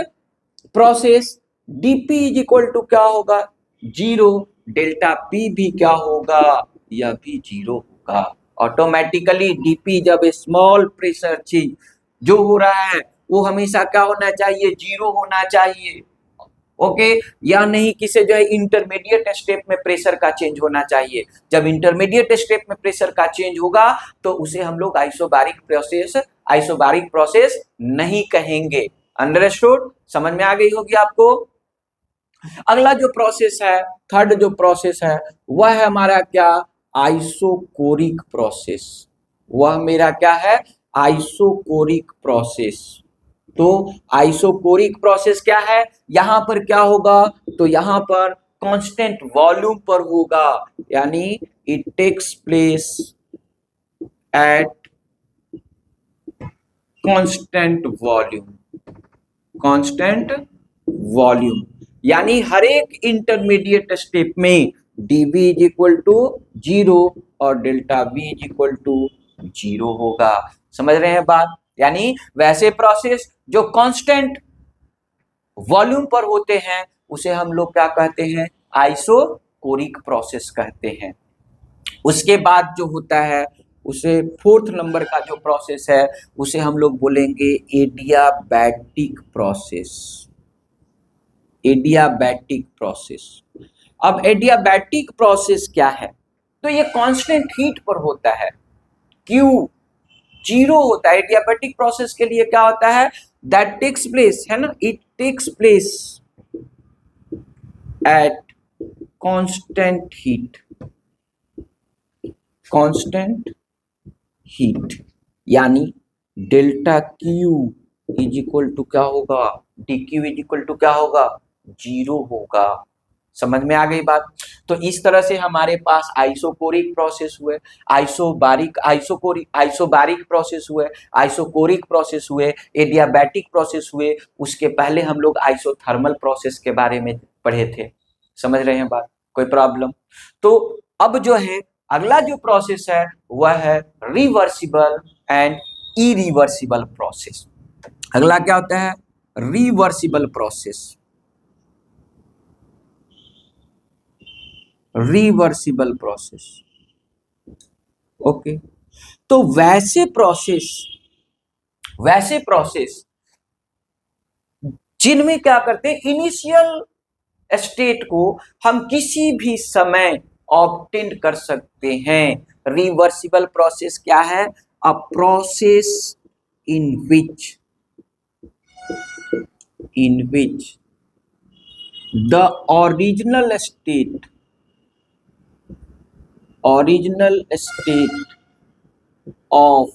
process dP is equal to क्या होगा, 0, डेल्टा P भी क्या होगा, यह भी 0 होगा। ऑटोमेटिकली dP जब स्मॉल प्रेशर चेंज जो हो रहा है वो हमेशा क्या होना चाहिए, 0 होना चाहिए। ओके, या नहीं किसे जो है इंटरमीडिएट स्टेप में प्रेशर का चेंज होना चाहिए। जब इंटरमीडिएट स्टेप में प्रेशर का चेंज होगा तो उसे हम लोग आइसोबारिक प्रोसेस नहीं कहेंगे। अंडरस्टूड, समझ में आ गई होगी आपको। अगला जो प्रोसेस है, थर्ड जो प्रोसेस है वह है हमारा क्या, आइसोकोरिक प्रोसेस। वह मेरा क्या है, आइसोकोरिक प्रोसेस। तो आइसोकोरिक प्रोसेस क्या है, यहां पर क्या होगा, तो यहां पर कांस्टेंट वॉल्यूम पर होगा, यानी it takes place at constant volume, यानी हर एक इंटरमीडिएट स्टेप में dV इज इक्वल टू 0 और delta V is equal to 0 होगा। समझ रहे हैं बात। यानी वैसे प्रोसेस जो कांस्टेंट वॉल्यूम पर होते हैं उसे हम लोग क्या कहते हैं, आइसोकोरिक प्रोसेस कहते हैं। उसके बाद जो होता है उसे फोर्थ नंबर का जो प्रोसेस है उसे हम लोग बोलेंगे एडियाबैटिक प्रोसेस। Adiabatic process. अब एडियाबैटिक प्रोसेस क्या है, तो ये कांस्टेंट हीट पर होता है, Q 0 होता है। एडियाबैटिक प्रोसेस के लिए क्या होता है, दैट टेक्स प्लेस, है ना, it takes place at constant heat, यानी delta Q is equal to क्या होगा, dQ इज इक्वल टू क्या होगा, 0 होगा। समझ में आ गई बात। तो इस तरह से हमारे पास आइसोकोरिक प्रोसेस हुए, आइसोबारिक प्रोसेस हुए, आइसोकोरिक प्रोसेस हुए, एडियाबैटिक प्रोसेस हुए। उसके पहले हम लोग आइसोथर्मल प्रोसेस के बारे में पढ़े थे। समझ रहे हैं बात, कोई प्रॉब्लम। तो अब जो है अगला जो प्रोसेस है वह है रिवर्सिबल एंड इरिवर्सिबल प्रोसेस। अगला क्या होता है, reversible process. Reversible process, okay. तो वैसे प्रोसेस जिनमें क्या करते हैं, इनिशियल स्टेट को हम किसी भी समय ऑब्टेन कर सकते हैं। रिवर्सिबल प्रोसेस क्या है, a process in which the original state of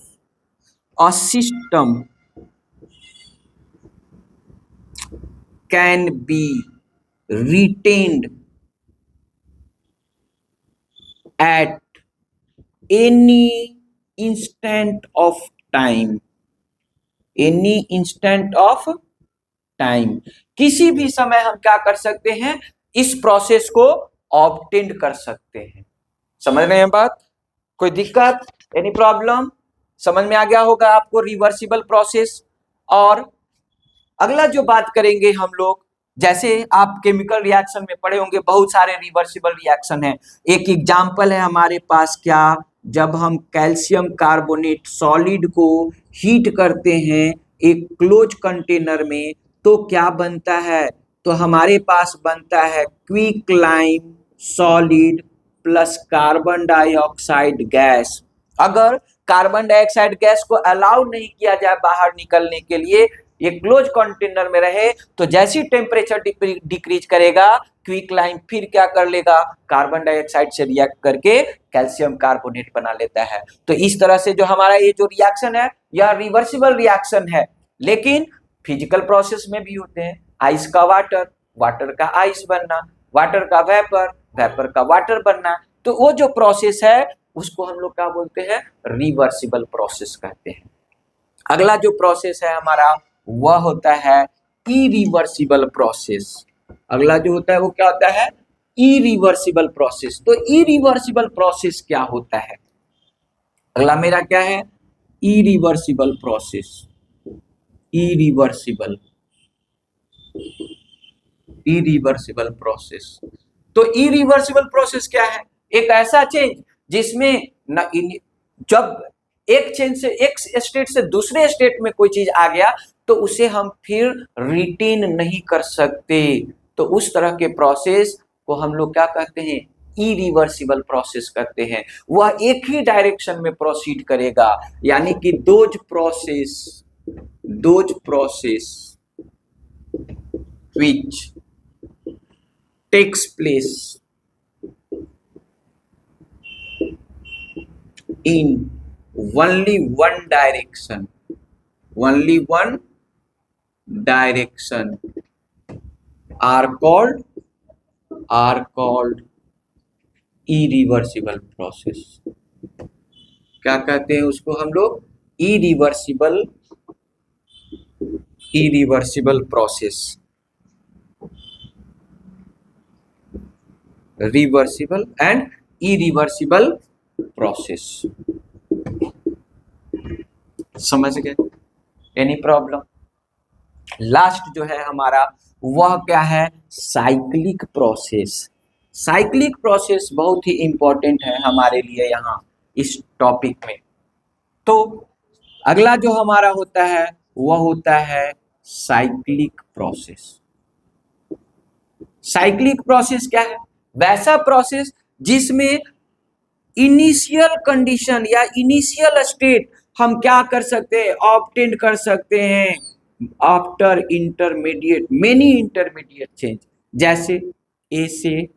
a system can be retained at any instant of time, किसी भी समय हम क्या कर सकते हैं, इस प्रोसेस को ऑब्टेन कर सकते हैं। समझ रहे हैं बात, कोई दिक्कत, एनी प्रॉब्लम, समझ में आ गया होगा आपको रिवर्सिबल प्रोसेस। और अगला जो बात करेंगे हम लोग, जैसे आप केमिकल रिएक्शन में पढ़े होंगे बहुत सारे रिवर्सिबल रिएक्शन हैं। एक एग्जांपल है हमारे पास क्या, जब हम कैल्शियम कार्बोनेट सॉलिड को हीट करते हैं एक क्लोज कंटेनर में तो क्या बनता है, तो हमारे पास बनता है quicklime solid plus carbon dioxide gas. अगर कार्बन डाइऑक्साइड गैस को अलाउ नहीं किया जाए बाहर निकलने के लिए, ये क्लोज कंटेनर में रहे, तो जैसी टेम्परेचर डिक्रीज करेगा क्विकलाइन फिर क्या कर लेगा, कार्बन डाइऑक्साइड से रिएक्ट करके कैल्शियम कार्बोनेट बना लेता है। तो इस तरह से जो हमारा ये जो रिएक्शन है यह रिवर्सिबल रिएक्शन है, लेकिन फिजिकल प्रोसेस में भी होते हैं। आइस का वाटर, वाटर का आइस बनना, वाटर का वेपर, वेपर का वाटर बनना, तो वो जो प्रोसेस है उसको हम लोग क्या बोलते हैं, रिवर्सिबल प्रोसेस कहते हैं। अगला जो प्रोसेस है हमारा वह होता है इरिवर्सिबल प्रोसेस। अगला जो होता है वो क्या होता है, इरिवर्सिबल प्रोसेस। तो इरिवर्सिबल प्रोसेस क्या होता है, अगला मेरा क्या है, irreversible process. Irreversible, irreversible process. तो इरिवर्सिबल प्रोसेस क्या है, एक ऐसा चेंज जिसमें न जब एक चेंज से एक स्टेट से दूसरे स्टेट में कोई चीज आ गया तो उसे हम फिर रिटेन नहीं कर सकते, तो उस तरह के प्रोसेस को हम लोग क्या कहते हैं, इरिवर्सिबल प्रोसेस कहते हैं। वह एक ही डायरेक्शन में प्रोसीड करेगा, यानी कि those process which takes place in only one direction, only one direction are called irreversible process। क्या कहते हैं उसको हम लोग, irreversible process, reversible and irreversible process. समझ गए, एनी प्रॉब्लम। लास्ट जो है हमारा वह क्या है, साइक्लिक प्रोसेस। साइक्लिक प्रोसेस बहुत ही इंपॉर्टेंट है हमारे लिए यहाँ इस टॉपिक में। तो अगला जो हमारा होता है वह होता है साइक्लिक प्रोसेस। साइक्लिक प्रोसेस क्या है, वैसा प्रोसेस जिसमें इनिशियल कंडीशन या इनिशियल स्टेट हम क्या कर सकते हैं, ऑब्टेन कर सकते हैं after intermediate, many intermediate change. जैसे ए से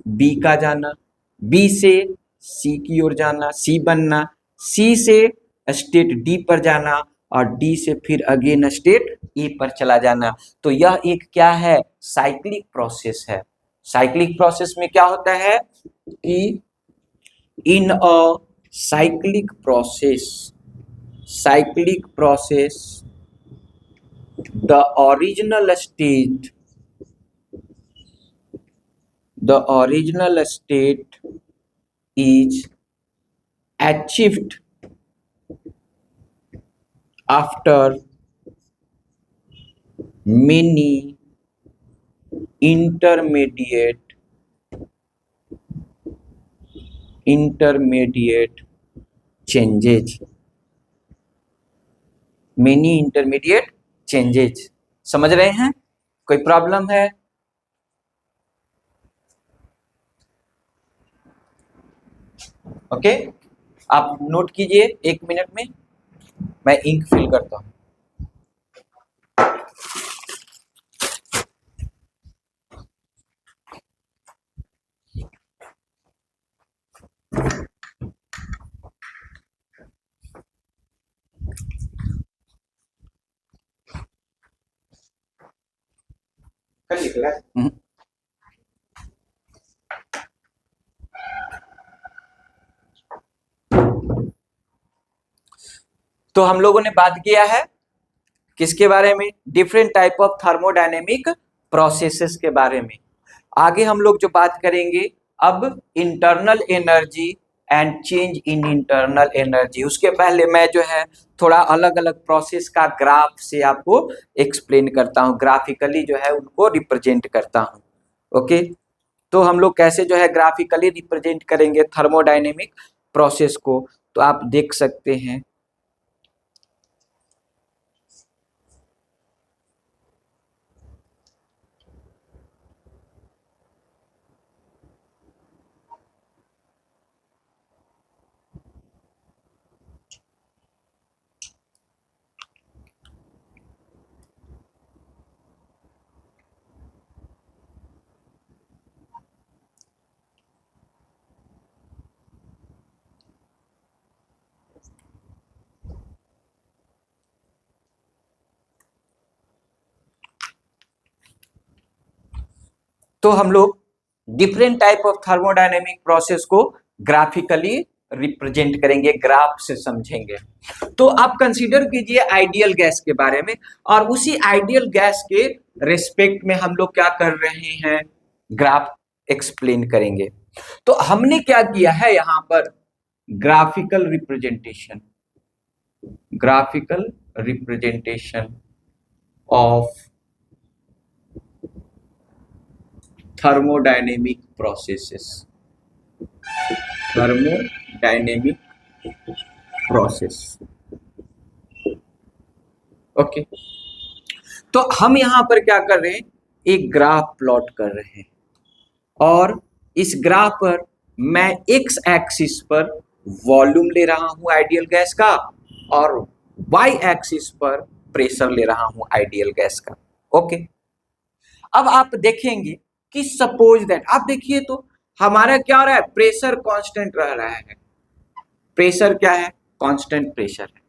बी का जाना, बी से सी की ओर जाना, सी बनना, सी से स्टेट डी पर जाना और डी से फिर अगेन स्टेट ए पर चला जाना। तो यह एक क्या है, साइक्लिक प्रोसेस है। साइक्लिक प्रोसेस में क्या होता है कि in a cyclic process, the original state is achieved after many intermediate changes, many intermediate changes। समझ रहे हैं, कोई प्रॉब्लम है? ओके, आप नोट कीजिए 1 मिनट में, मैं इंक फिल करता हूं। कल निकला तो हम लोगों ने बात किया है किसके बारे में, different type of thermodynamic processes के बारे में। आगे हम लोग जो बात करेंगे अब internal energy and change in internal energy. उसके पहले मैं जो है थोड़ा अलग अलग प्रोसेस का ग्राफ से आपको एक्सप्लेन करता हूँ, ग्राफिकली जो है उनको रिप्रेजेंट करता हूँ। ओके, तो हम लोग कैसे जो है ग्राफिकली रिप्रेजेंट करेंगे थर्मोडायनेमिक प्रोसेस को, तो आप देख सकते हैं। तो हम लोग different type of thermodynamic process को ग्राफिकली रिप्रेजेंट करेंगे, ग्राफ से समझेंगे। तो आप कंसीडर कीजिए आइडियल गैस के बारे में, और उसी आइडियल गैस के रेस्पेक्ट में हम लोग क्या कर रहे हैं, ग्राफ एक्सप्लेन करेंगे। तो हमने क्या किया है यहां पर, graphical representation, graphical representation of thermodynamic processes, thermodynamic process. Okay, तो हम यहां पर क्या कर रहे हैं, एक ग्राफ प्लॉट कर रहे हैं, और इस ग्राफ पर मैं एक्स एक्सिस पर वॉल्यूम ले रहा हूं आइडियल गैस का, और वाई एक्सिस पर प्रेशर ले रहा हूं आइडियल गैस का। ओके, अब आप देखेंगे कि सपोज दैट, आप देखिए तो हमारा क्या हो रहा है, प्रेशर कांस्टेंट रह रहा है, प्रेशर क्या है, कांस्टेंट प्रेशर है।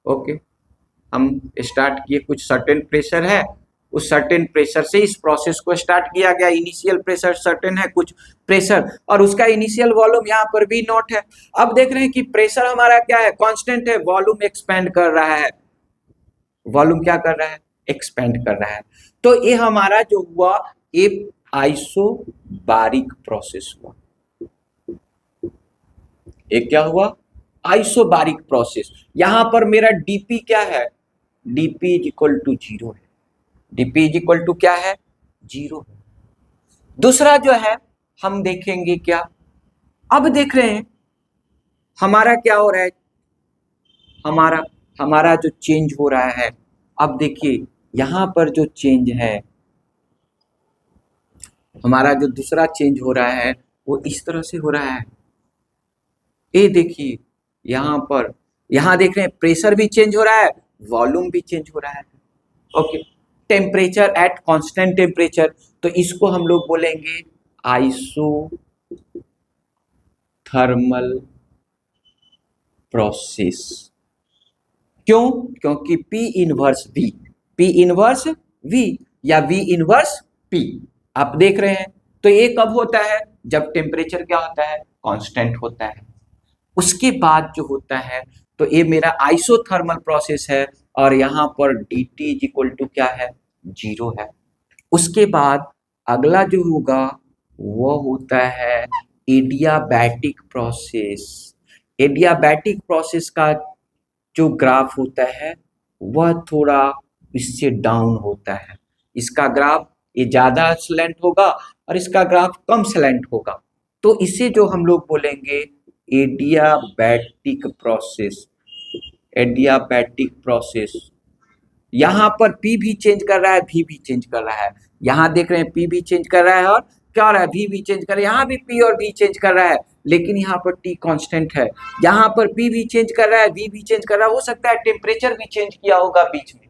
ओके, हम स्टार्ट किए, कुछ सर्टेन प्रेशर है, उस सर्टेन प्रेशर से इस प्रोसेस को स्टार्ट किया गया, इनिशियल प्रेशर सर्टेन है कुछ प्रेशर, और उसका इनिशियल वॉल्यूम यहाँ पर भी नॉट है। अब देख रहे हैं कि प्रेशर हमारा क्या है, कांस्टेंट है, वॉल्यूम एक्सपेंड कर रहा है, वॉल्यूम क्या कर रहा है, एक्सपेंड कर रहा है। तो ये हमारा जो हुआ, एक आइसोबारिक प्रोसेस हुआ। एक क्या हुआ, आइसोबारिक प्रोसेस। यहां पर मेरा डीपी क्या है, डीपी इज इक्वल टू 0 है, डीपी इज इक्वल टू क्या है, 0। दूसरा जो है हम देखेंगे क्या, अब देख रहे हैं हमारा क्या हो रहा है, हमारा जो चेंज हो रहा है, अब देखिए यहां पर जो चेंज है, हमारा जो दूसरा चेंज हो रहा है वो इस तरह से हो रहा है। ये देखिए यहां पर, यहां देख रहे हैं प्रेशर भी चेंज हो रहा है, वॉल्यूम भी चेंज हो रहा है। Okay, temperature at constant temperature, तो इसको हम लोग बोलेंगे आइसोथर्मल प्रोसेस। क्यों, क्योंकि P inverse V, P inverse V या V इनवर्स P, आप देख रहे हैं। तो ये कब होता है, जब टेम्परेचर क्या होता है, कांस्टेंट होता है। उसके बाद जो होता है, तो ये मेरा आइसोथर्मल प्रोसेस है, और यहां पर dt इज इक्वल टू क्या है, 0 है। उसके बाद अगला जो होगा वो होता है एडियाबैटिक प्रोसेस। एडियाबैटिक प्रोसेस का जो ग्राफ होता है वह थोड़ा इससे डाउन होता है, इसका ग्राफ ये ज्यादा स्लैंट होगा और इसका ग्राफ कम स्लैंट होगा। तो इसे जो हम लोग बोलेंगे एडियाबैटिक प्रोसेस, एडियाबैटिक प्रोसेस। यहाँ पर P भी चेंज कर रहा है, V भी चेंज कर रहा है। यहाँ देख रहे हैं P भी चेंज कर रहा है, और क्या हो रहा है, V भी चेंज कर रहा है। यहाँ भी P और V चेंज कर रहा है, लेकिन यहाँ पर T कांस्टेंट है। यहाँ पर P भी चेंज कर रहा है, V भी चेंज कर रहा है, हो सकता है टेम्परेचर भी चेंज किया होगा बीच में,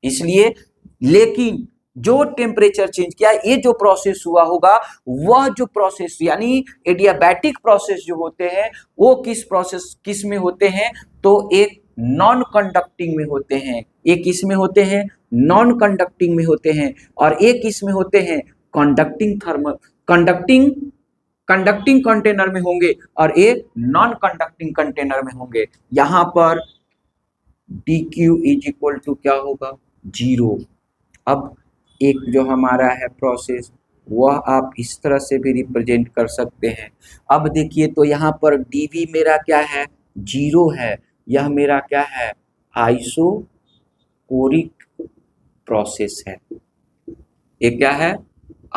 इसलिए। लेकिन जो टेम्परेचर चेंज किया, ये जो प्रोसेस हुआ होगा, वह जो प्रोसेस यानी एडियाबैटिक प्रोसेस जो होते हैं, वो किस में होते हैं, तो एक नॉन कंडक्टिंग में होते हैं। एक किस में होते हैं, नॉन कंडक्टिंग में होते हैं, और एक किस में होते हैं, कंडक्टिंग कंटेनर में होंगे, और एक नॉन कंडक्टिंग कंटेनर में होंगे। यहां पर dq इज इक्वल टू क्या होगा, 0। अब एक जो हमारा है प्रोसेस, वह आप इस तरह से भी रिप्रेजेंट कर सकते हैं। अब देखिए तो यहाँ पर dv मेरा क्या है, 0 है। यह मेरा क्या है, आइसोकोरिक प्रोसेस है। ये क्या है,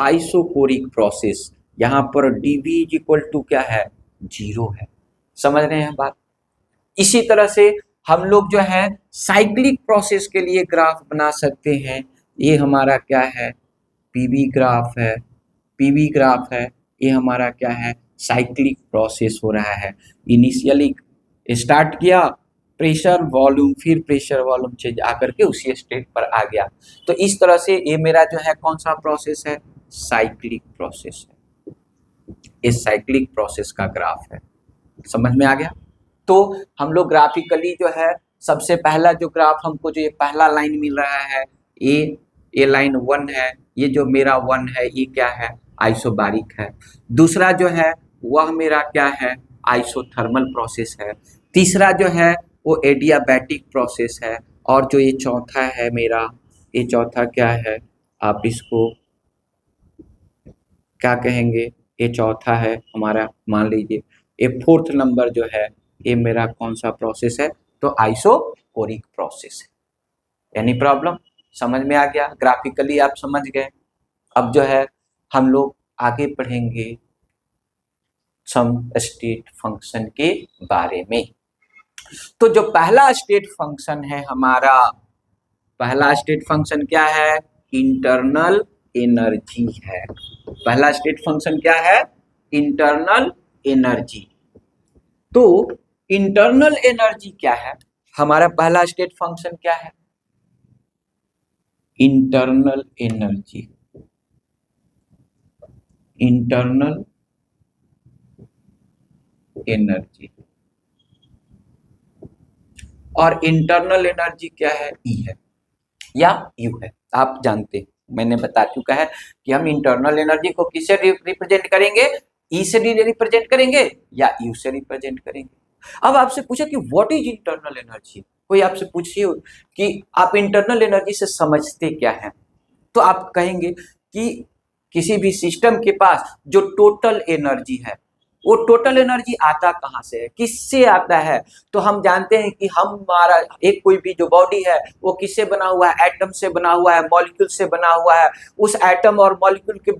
आइसोकोरिक प्रोसेस। यहाँ पर dv इज इक्वल टू क्या है, 0 है। समझ रहे हैं बात। इसी तरह से हम लोग जो है साइक्लिक प्रोसेस के लिए ग्राफ बना सकते हैं। ये हमारा क्या है, पीवी ग्राफ है, पीवी ग्राफ है। ये हमारा क्या है, साइक्लिक प्रोसेस हो रहा है। इनिशियली स्टार्ट किया प्रेशर वॉल्यूम, फिर प्रेशर वॉल्यूम चेंज आकर के उसी स्टेट पर आ गया। तो इस तरह से ये मेरा जो है कौन सा प्रोसेस है, साइक्लिक प्रोसेस है। ये साइक्लिक प्रोसेस का ग्राफ है, समझ में आ गया। तो हम लोग ग्राफिकली जो है, सबसे पहला जो ग्राफ हमको जो ये पहला लाइन मिल रहा है, ये लाइन 1 है, ये जो मेरा 1 है ये क्या है, आइसोबारिक है। दूसरा जो है वह मेरा क्या है, आइसोथर्मल प्रोसेस है। तीसरा जो है वो एडियाबैटिक प्रोसेस है। और जो ये चौथा है मेरा, ये चौथा क्या है, आप इसको क्या कहेंगे, ये चौथा है हमारा, मान लीजिए ये फोर्थ नंबर जो है ये मेरा कौन सा प्रोसेस है, तो आइसोकोरिक प्रोसेस है। एनी प्रॉब्लम, समझ में आ गया, ग्राफिकली आप समझ गए। अब जो है हम लोग आगे पढ़ेंगे सम स्टेट फंक्शन के बारे में। तो जो पहला स्टेट फंक्शन है हमारा, पहला स्टेट फंक्शन क्या है, इंटरनल एनर्जी है। पहला स्टेट फंक्शन क्या है, इंटरनल एनर्जी। तो इंटरनल एनर्जी क्या है, हमारा पहला स्टेट फंक्शन क्या है, इंटरनल एनर्जी। इंटरनल एनर्जी, और इंटरनल एनर्जी क्या है, ई है या यू है, आप जानते हैं, मैंने बता चुका है कि हम इंटरनल एनर्जी को किससे रिप्रेजेंट करेंगे, ई से रिप्रेजेंट करेंगे या यू से रिप्रेजेंट करेंगे। अब आपसे पूछे कि व्हाट इज इंटरनल एनर्जी, कोई आपसे पूछिए कि आप इंटरनल एनर्जी से समझते क्या हैं, तो आप कहेंगे कि किसी भी सिस्टम के पास जो टोटल एनर्जी है, वो टोटल एनर्जी आता कहाँ से है, किससे आता है। तो हम जानते हैं कि हमारा एक कोई भी जो बॉडी है वो किससे बना हुआ है, एटम से बना हुआ है, मॉलिक्यूल से बना हुआ है। उस एटम और मॉलिक्यूल के,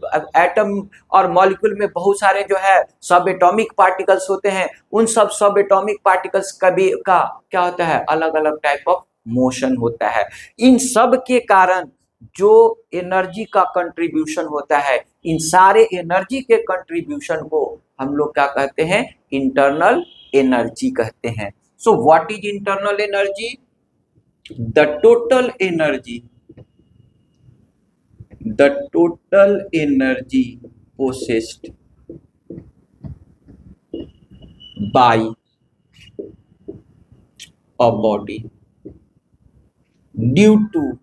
एटम और मॉलिक्यूल में बहुत सारे जो है सब एटॉमिक पार्टिकल्स होते हैं। उन सब एटॉमिक पार्टिकल्स का क्या होता है, अलग अलग टाइप ऑफ मोशन होता है। इन सब के कारण जो एनर्जी का कंट्रीब्यूशन होता है, इन सारे एनर्जी के कंट्रीब्यूशन को हम लोग क्या कहते हैं, इंटरनल एनर्जी कहते हैं। So what is internal energy, the total energy, the total energy possessed by a body due to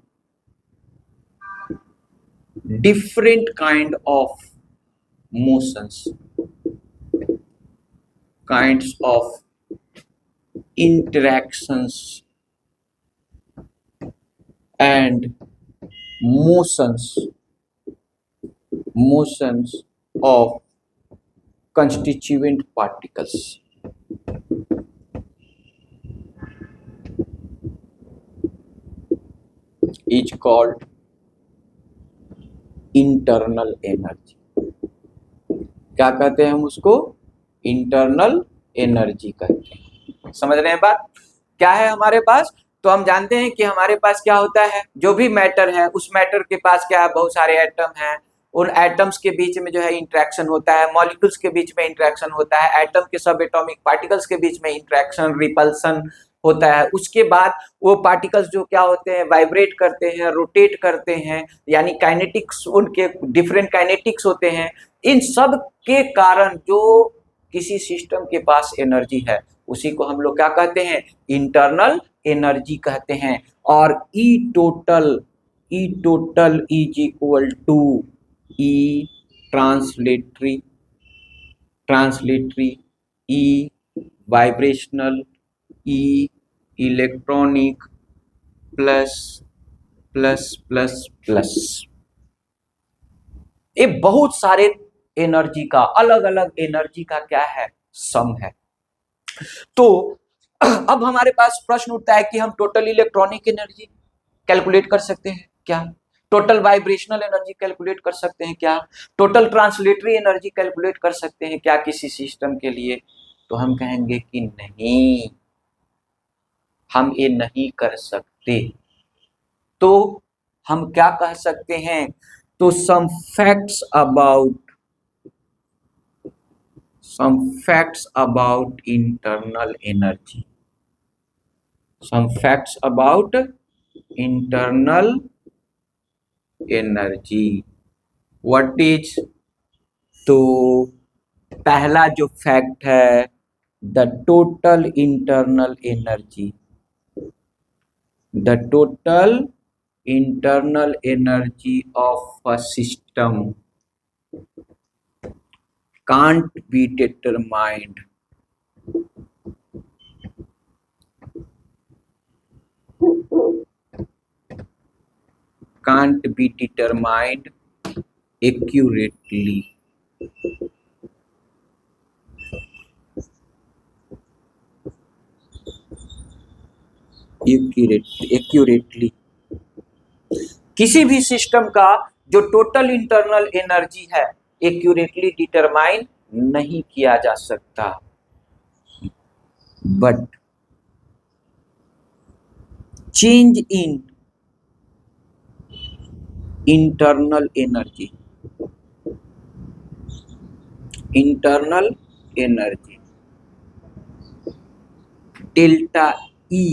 different kind of motions, kinds of interactions and motions of constituent particles is called internal energy। क्या कहते हैं हम उसको, internal energy कहते हैं। समझ रहे हैं बात, क्या है हमारे पास, तो हम जानते हैं कि हमारे पास क्या होता है, जो भी मैटर है उस मैटर के पास क्या है, बहुत सारे एटम हैं। उन एटम्स के बीच में जो है इंटरेक्शन होता है, मॉलिक्यूल्स के बीच में इंटरेक्शन होता है, एटम के सब एटॉमिक पार्टिकल्स के बीच में इंटरेक्शन, रिपल्सन होता है। उसके बाद वो पार्टिकल्स जो क्या होते हैं, वाइब्रेट करते हैं, रोटेट करते हैं, यानी काइनेटिक्स, उनके डिफरेंट काइनेटिक्स होते हैं। इन सब के कारण जो किसी सिस्टम के पास एनर्जी है उसी को हम लोग क्या कहते हैं, इंटरनल एनर्जी कहते हैं। और E total is equal to E translatory, E vibrational, E electronic, plus plus plus plus. ये बहुत सारे एनर्जी का, अलग अलग एनर्जी का क्या है, सम है। तो अब हमारे पास प्रश्न उठता है कि हम टोटल इलेक्ट्रॉनिक एनर्जी कैलकुलेट कर सकते हैं क्या, टोटल वाइब्रेशनल एनर्जी कैलकुलेट कर सकते हैं क्या, टोटल ट्रांसलेटरी एनर्जी कैलकुलेट कर सकते हैं क्या किसी सिस्टम के लिए। तो हम कहेंगे कि नहीं, हम ये नहीं कर सकते। तो हम क्या कह सकते हैं, तो some facts about internal energy, some facts about internal energy, what is, तो पहला जो फैक्ट है, the total internal energy, the total internal energy of a system can't be determined accurately. Accurately. किसी भी सिस्टम का जो टोटल इंटरनल एनर्जी है accurately determine नहीं किया जा सकता, but change in internal energy delta E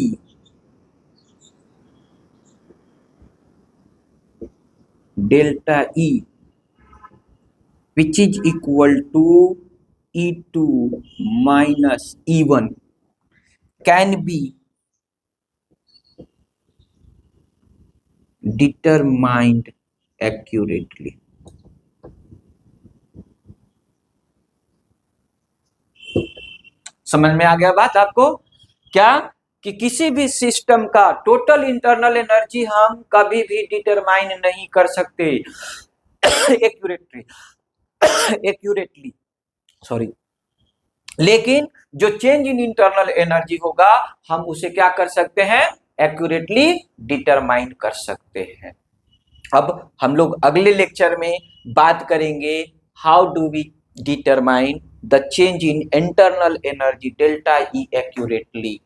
which is equal to E2 minus E1 can be determined accurately. समझ में आ गया बात आपको? क्या कि किसी भी सिस्टम का टोटल इंटरनल एनर्जी हम कभी भी डिटरमाइन नहीं कर सकते एक्यूरेटली, सॉरी, लेकिन जो चेंज इन इंटरनल एनर्जी होगा हम उसे क्या कर सकते हैं? एक्यूरेटली डिटरमाइन कर सकते हैं। अब हम लोग अगले लेक्चर में बात करेंगे how do we determine the change in internal energy delta E accurately.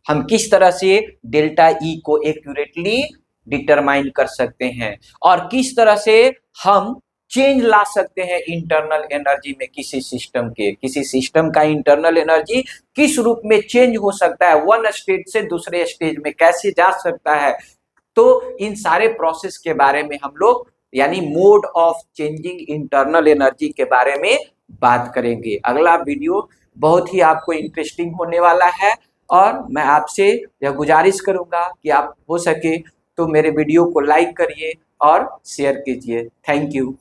हम किस तरह से डेल्टा ई को एक्यूरेटली डिटरमाइन कर सकते हैं और किस तरह से हम चेंज ला सकते हैं इंटरनल एनर्जी में किसी सिस्टम का इंटरनल एनर्जी किस रूप में चेंज हो सकता है, वन स्टेज से दूसरे स्टेज में कैसे जा सकता है। तो इन सारे प्रोसेस के बारे में हम लोग यानी mode of changing internal energy के बारे में बात करेंगे। अगला वीडियो बहुत ही आपको इंटरेस्टिंग होने वाला है और मैं आपसे यह गुजारिश करूंगा कि आप हो सके तो मेरे वीडियो को लाइक करिए और शेयर कीजिए। Thank you.